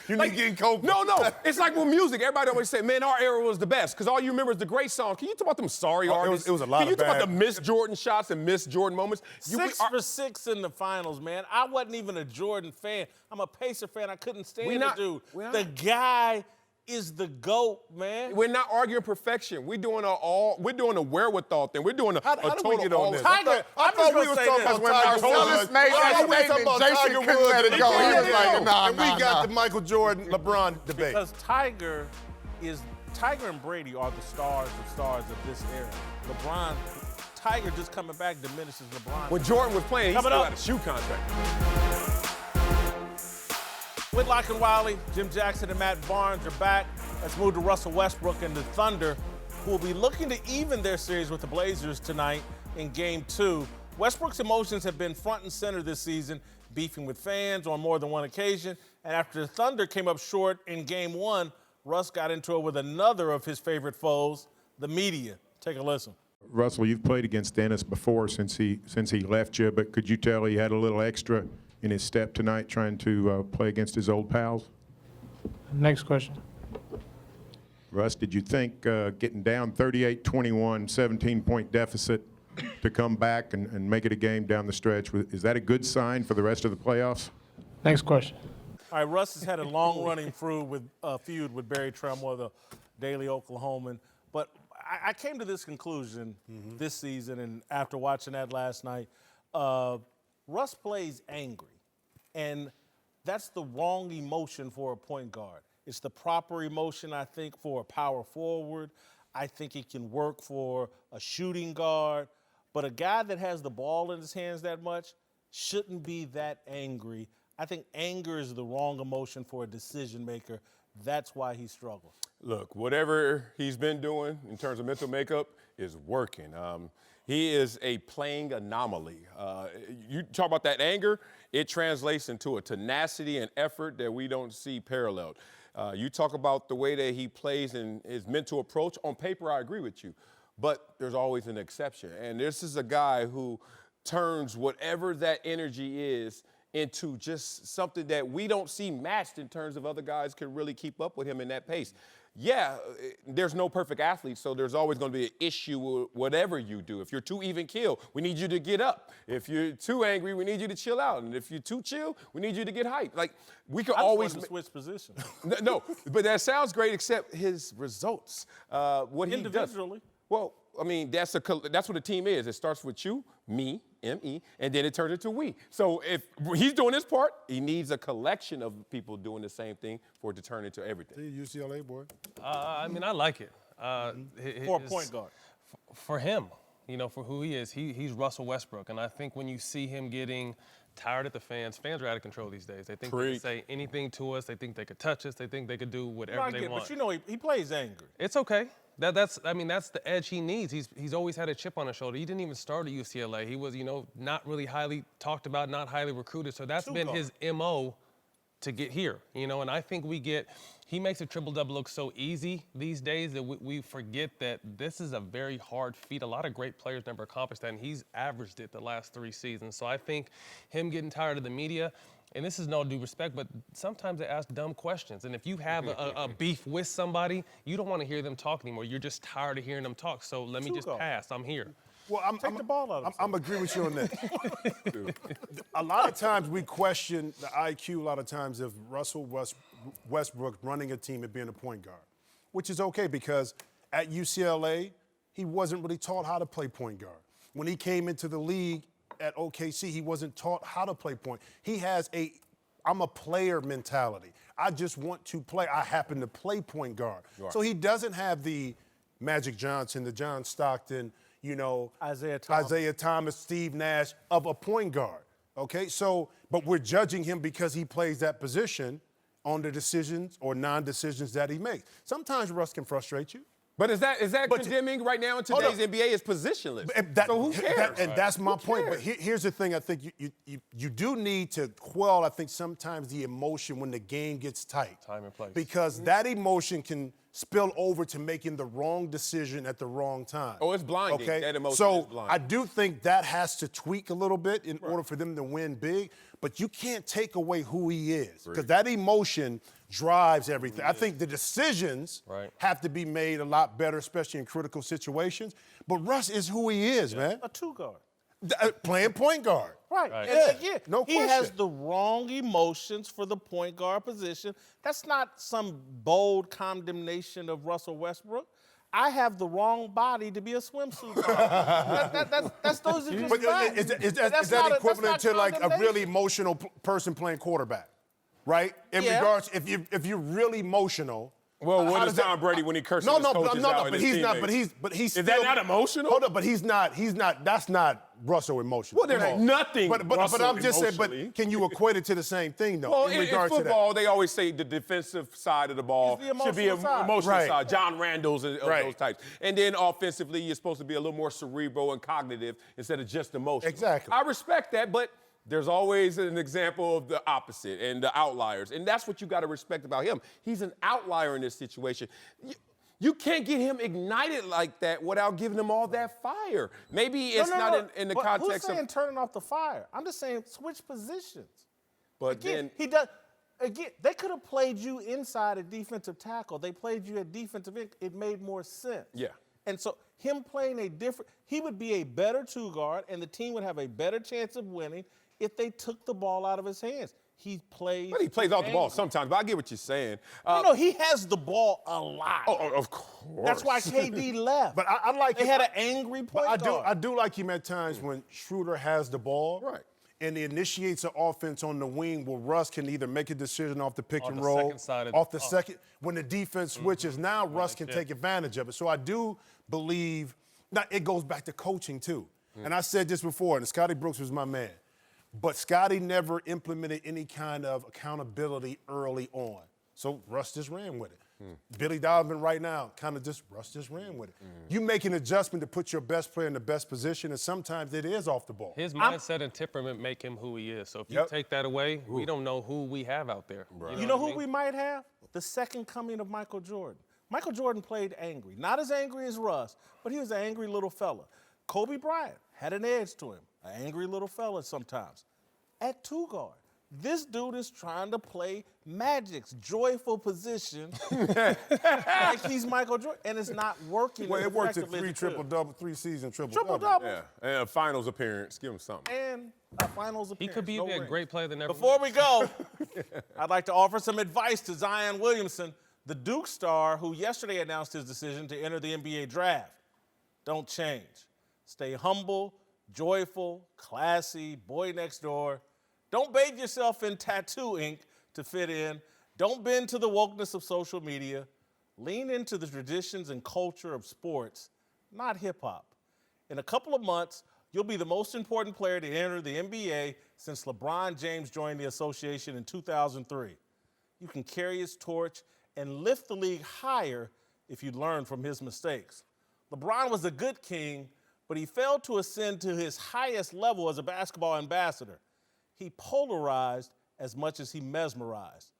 You need to get Copa. No. It's like with music. Everybody always say, "Man, our era was the best," because all you remember is the great songs. Can you talk about them sorry artists? it was a lot Can you of talk about bad- the Miss Jordan shots and Miss Jordan moments? 6 for 6 in the finals, man. I wasn't even a Jordan fan. I'm a Pacer fan. I couldn't stand We the not- dude. we not- The guy is the GOAT, man. We're not arguing perfection. We're doing a wherewithal thing. We're doing a How did total we get on all this? Tiger, I I'm thought just we gonna was say talking this. about when Tiger Marcellus Woods. made that I thought we was talking statement. about Jason Tiger couldn't Woods. let it go. He was like, nah, And we got the Michael Jordan, LeBron debate. Because Tiger and Brady are the stars of this era. Tiger just coming back diminishes LeBron. When Jordan was playing, he Coming still up. had a shoe contract. Whitlock and Wiley, Jim Jackson and Matt Barnes are back. Let's move to Russell Westbrook and the Thunder, who will be looking to even their series with the Blazers tonight in Game 2. Westbrook's emotions have been front and center this season, beefing with fans on more than one occasion. And after the Thunder came up short in Game 1, Russ got into it with another of his favorite foes, the media. Take a listen. Russell, you've played against Dennis before since he left you, but could you tell he had a little extra in his step tonight trying to play against his old pals? Next question. Russ, did you think getting down 38-21, 17-point deficit to come back and make it a game down the stretch, is that a good sign for the rest of the playoffs? Next question. All right, Russ has had a long-running feud with Barry Tremore, the Daily Oklahoman. But I came to this conclusion this season, and after watching that last night, Russ plays angry. And that's the wrong emotion for a point guard. It's the proper emotion, I think, for a power forward. I think it can work for a shooting guard. But a guy that has the ball in his hands that much shouldn't be that angry. I think anger is the wrong emotion for a decision maker. That's why he struggles. Look, whatever he's been doing in terms of mental makeup is working. He is a playing anomaly. You talk about that anger, it translates into a tenacity and effort that we don't see paralleled. You talk about the way that he plays and his mental approach. On paper, I agree with you, but there's always an exception. And this is a guy who turns whatever that energy is into just something that we don't see matched in terms of other guys can really keep up with him in that pace. Yeah, there's no perfect athlete, so there's always going to be an issue with whatever you do. If you're too even keel, we need you to get up. If you're too angry, we need you to chill out. And if you're too chill, we need you to get hyped. Like, we could always switch positions. No, but that sounds great, except his results. What he does. Individually. Well, I mean, that's what a team is. It starts with you, me, M-E, and then it turns into we. So if he's doing his part, he needs a collection of people doing the same thing for it to turn into everything. UCLA boy. I mean, I like it. For a point guard. For him, you know, for who he is, he's Russell Westbrook. And I think when you see him getting tired at the fans are out of control these days. They think they can say anything to us. They think they could touch us. They think they could do whatever they want. But you know, he plays angry. It's okay. That's the edge he needs. He's always had a chip on his shoulder. He didn't even start at UCLA. He was, not really highly talked about, not highly recruited. So that's been his MO to get here, and I think he makes a triple-double look so easy these days that we forget that this is a very hard feat. A lot of great players never accomplished that, and he's averaged it the last 3 seasons. So I think him getting tired of the media, and this is no due respect, but sometimes they ask dumb questions. And if you have a beef with somebody, you don't want to hear them talk anymore. You're just tired of hearing them talk. So let me just pass. I'm here. Well, Take the ball out of him. I'm agree with you on that. A lot of times we question the IQ, a lot of times, of Russell Westbrook running a team and being a point guard, which is okay because at UCLA, he wasn't really taught how to play point guard. When he came into the league at OKC, he wasn't taught how to play point. He has I'm a player mentality. I just want to play. I happen to play point guard. Right. So he doesn't have the Magic Johnson, the John Stockton, Isaiah Thomas, Steve Nash of a point guard, okay? So, but we're judging him because he plays that position on the decisions or non-decisions that he makes. Sometimes Russ can frustrate you. But is that But condemning right now in Hold today's up. NBA is positionless? So who cares? And that's my point. But here's the thing. I think you do need to quell, I think, sometimes the emotion when the game gets tight. Time and place. Because that emotion can spill over to making the wrong decision at the wrong time. Oh, it's blinding. Okay? That emotion so is blinding. I do think that has to tweak a little bit in order for them to win big. But you can't take away who he is. Because that emotion drives everything. I think the decisions have to be made a lot better, especially in critical situations. But Russ is who he is, man. A two-guard. Playing point guard. Right. Yeah. Again, No he question. has the wrong emotions for the point guard position. That's not some bold condemnation of Russell Westbrook. I have the wrong body to be a swimsuit guard. That's those are just But facts. is that equivalent to like a really emotional person playing quarterback, right? In regards, if you're really emotional. Well, what how is does Tom Brady when he curses his coaches out and his teammates? But he's Is still, that not emotional? Hold up, but he's not. That's not Russell emotional. Well, there's nothing But Russell I'm just saying. emotionally. But can you equate it to the same thing though? Well, in in regards football, to that? they always say the defensive side of the ball It's the should be an emotional side. emotional Right. side. John Randall's and Right. those types. And then offensively, you're supposed to be a little more cerebral and cognitive instead of just emotional. Exactly. I respect that, but there's always an example of the opposite and the outliers. And that's what you got to respect about him. He's an outlier in this situation. You can't get him ignited like that without giving him all that fire. Maybe it's not in the But context who's saying of. turning off the fire? I'm just saying switch positions. But Again, then. he does. Again, they could have played you inside at defensive tackle. They played you at defensive end. It made more sense. Yeah. And so him playing he would be a better two guard, and the team would have a better chance of winning if they took the ball out of his hands. He plays. But he plays off the ball sometimes. But I get what you're saying. No, he has the ball a lot. Oh, of course. That's why KD left. But I like they it. had an angry point guard. I do like him at times when Schroeder has the ball. Right. And he initiates an offense on the wing where Russ can either make a decision off the pick Off and the roll, second side of off the- the second. When the defense switches, now Russ can take advantage of it. So I do believe, now it goes back to coaching too. And I said this before, and Scotty Brooks was my man. But Scotty never implemented any kind of accountability early on. So Russ just ran with it. Billy Donovan right now, Russ just ran with it. You make an adjustment to put your best player in the best position, and sometimes it is off the ball. His mindset and temperament make him who he is. So if you take that away, we don't know who we have out there. You know who we might have? The second coming of Michael Jordan. Michael Jordan played angry. Not as angry as Russ, but he was an angry little fella. Kobe Bryant had an edge to him, an angry little fella sometimes. At two guard, this dude is trying to play Magic's joyful position like he's Michael Jordan, and it's not working. Well, it worked at effectively as it could. 3-season triple-double. Triple-double. Yeah. And a finals appearance. Give him something. And a finals He appearance. could be no a rings. great player that never. Before we go, I'd like to offer some advice to Zion Williamson, the Duke star who yesterday announced his decision to enter the NBA draft. Don't change. Stay humble, joyful, classy, boy next door. Don't bathe yourself in tattoo ink to fit in. Don't bend to the wokeness of social media. Lean into the traditions and culture of sports, not hip hop. In a couple of months, you'll be the most important player to enter the NBA since LeBron James joined the association in 2003. You can carry his torch and lift the league higher if you learn from his mistakes. LeBron was a good king, but he failed to ascend to his highest level as a basketball ambassador. He polarized as much as he mesmerized.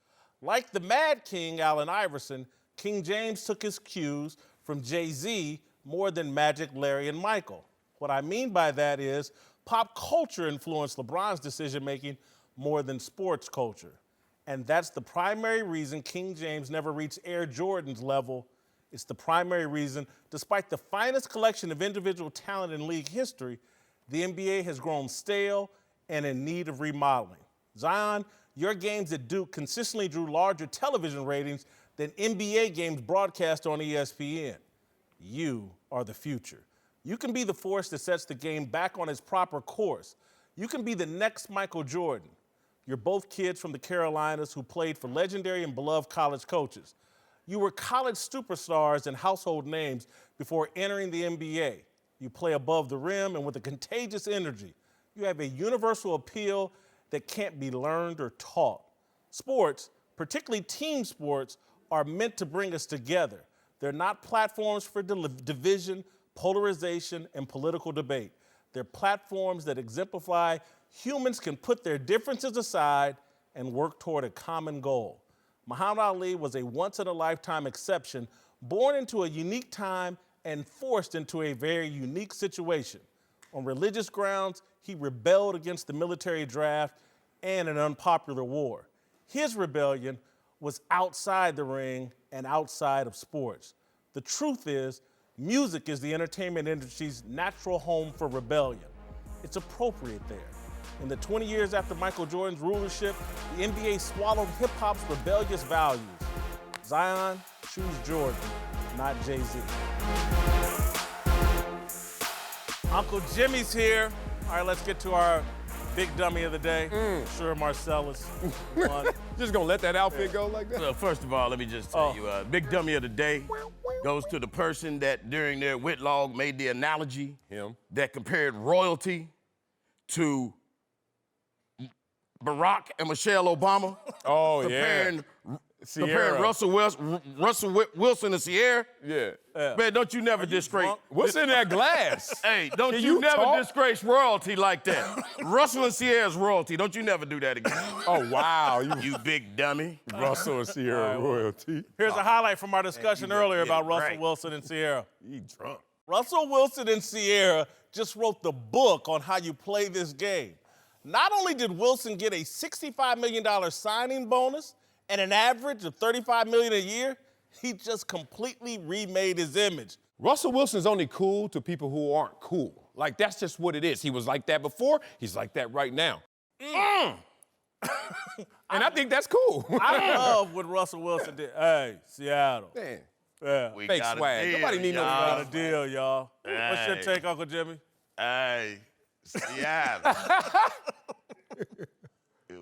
Like the Mad King, Allen Iverson, King James took his cues from Jay-Z more than Magic, Larry, and Michael. What I mean by that is pop culture influenced LeBron's decision-making more than sports culture. And that's the primary reason King James never reached Air Jordan's level. It's the primary reason, despite the finest collection of individual talent in league history, the NBA has grown stale and in need of remodeling. Zion, your games at Duke consistently drew larger television ratings than NBA games broadcast on ESPN. You are the future. You can be the force that sets the game back on its proper course. You can be the next Michael Jordan. You're both kids from the Carolinas who played for legendary and beloved college coaches. You were college superstars and household names before entering the NBA. You play above the rim and with a contagious energy. You have a universal appeal that can't be learned or taught. Sports, particularly team sports, are meant to bring us together. They're not platforms for division, polarization, and political debate. They're platforms that exemplify humans can put their differences aside and work toward a common goal. Muhammad Ali was a once-in-a-lifetime exception, born into a unique time and forced into a very unique situation. On religious grounds, he rebelled against the military draft and an unpopular war. His rebellion was outside the ring and outside of sports. The truth is, music is the entertainment industry's natural home for rebellion. It's appropriate there. In the 20 years after Michael Jordan's rulership, the NBA swallowed hip-hop's rebellious values. Zion, choose Jordan, not Jay-Z. Uncle Jimmy's here. All right, let's get to our big dummy of the day. Sure, Marcellus won. Just gonna let that outfit go like that? So first of all, let me just tell you, big dummy of the day goes to the person that during their Whitlock made the analogy that compared royalty to Barack and Michelle Obama. Oh, comparing, Sierra. Comparing Russell Wilson and Sierra. Yeah. Man, don't you never disgrace. What's in that glass? Hey, don't Can you never talk? disgrace royalty like that. Russell and Sierra's royalty. Don't you never do that again. Oh, wow. You big dummy. Russell and Sierra royalty. Here's a highlight from our discussion earlier about Russell Wilson and Sierra. He drunk. Russell Wilson and Sierra just wrote the book on how you play this game. Not only did Wilson get a $65 million signing bonus and an average of $35 million a year, he just completely remade his image. Russell Wilson's only cool to people who aren't cool. Like, that's just what it is. He was like that before. He's like that right now. And I think that's cool. I love what Russell Wilson did. Hey, Seattle. Man. Yeah. We Fake got a swag. deal, Nobody need no y'all. Got a deal, y'all. What's your take, Uncle Jimmy? Hey, Seattle.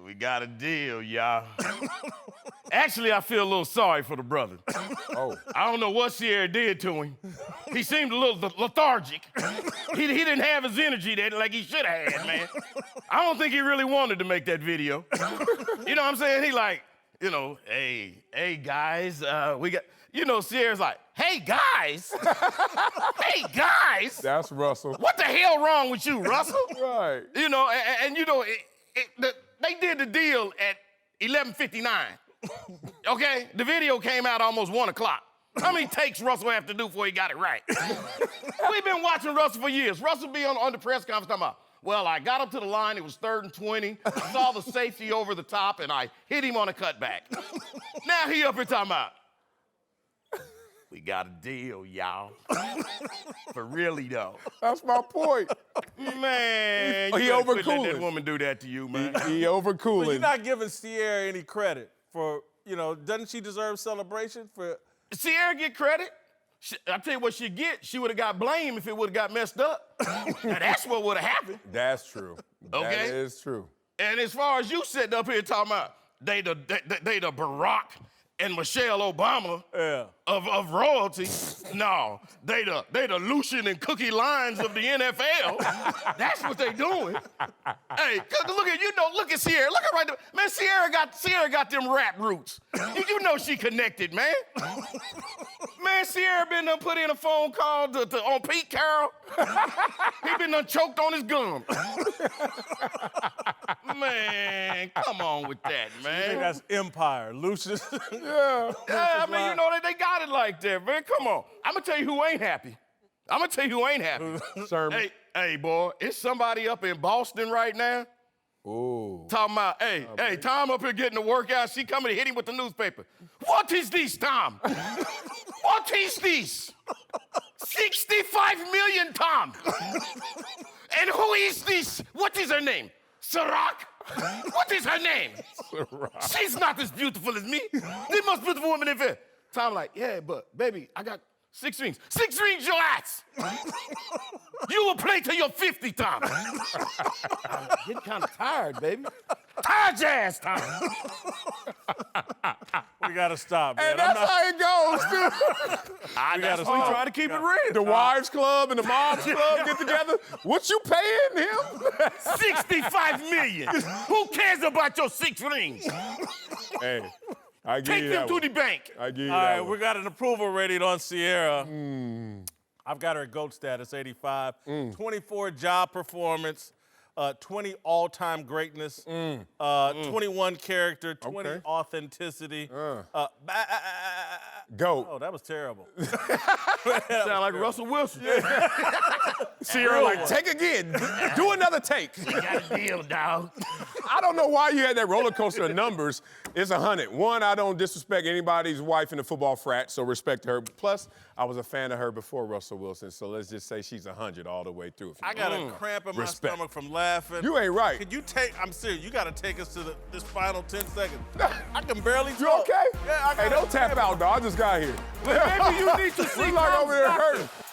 We got a deal, y'all. Actually, I feel a little sorry for the brother. Oh. I don't know what Sierra did to him. He seemed a little lethargic. He didn't have his energy that like he should have had, man. I don't think he really wanted to make that video. You know what I'm saying? He like, you know, hey guys, we got, you know, Sierra's like, hey guys, hey guys. That's Russell. What the hell wrong with you, Russell? Right. You know, and you know, they did the deal at 11:59. Okay? The video came out almost 1 o'clock. How many takes Russell have to do before he got it right? We've been watching Russell for years. Russell be on the press conference talking about, well, I got up to the line, it was 3rd and 20, I saw the safety over the top, and I hit him on a cutback. Now he up here talking about, we got a deal, y'all. For really, though. That's my point. Man, He you better quit letting overcooling. that woman do that to you, man. He overcooling. But you're not giving Sierra any credit for, you know, doesn't she deserve celebration for? Sierra get credit. I tell you what she get. She would have got blamed if it would have got messed up. Now, that's what would have happened. That's true. Okay? That is true. And as far as you sitting up here talking about they the Barack and Michelle Obama of royalty, no, they the Lucian and Cookie Lyons of the NFL. That's what they doing. Hey, look at Sierra. Look at right there. Man, Sierra got them rap roots. You know she connected, man. Man, Sierra been done put in a phone call on Pete Carroll. He been done choked on his gum. Man, come on with that, man. I think that's Empire, Lucius. Yeah, I mean, you know, they got it like that, man. Come on. I'm going to tell you who ain't happy. Sermon. Hey, boy, it's somebody up in Boston right now. Ooh. Talking about, hey, Tom up here getting the workout. She coming to hit him with the newspaper. What is this, Tom? What is this? 65 million, Tom. And who is this? What is her name? Sirac? What is her name? She's not as beautiful as me. The most beautiful woman in here. Tom like, yeah, but baby, I got 6 rings. 6 rings, your ass. You will play till you're 50, Tom. I'm getting kind of tired, baby. Tired your ass, Tom. We gotta stop, man. And that's how it goes, dude. We trying to keep it real. The Wives Club and the Moms Club get together. What you paying him? 65 million. Who cares about your 6 rings? Hey, I give Take you them that to one. the bank. I give you All that right, one. we got an approval rating on Sierra. I've got her at GOAT status, 85. 24 job performance, 20 all-time greatness, 21 character, 20 Okay. authenticity. GOAT. Oh, that was terrible. Sound like Russell Wilson. Sierra, like, take again. Do another take. Got a deal, dog. I don't know why you had that roller coaster of numbers. It's 100. One, I don't disrespect anybody's wife in the football frat, so respect her. Plus, I was a fan of her before Russell Wilson, so let's just say she's 100 all the way through. I got a cramp in my Respect. stomach from laughing. You ain't right. Could you take, I'm serious, you got to take us to this final 10 seconds. I can barely You talk. okay? Yeah, I got Hey, don't tap out, dog. I just got here. Maybe you need to We see like over there Tom's hurting. doctor.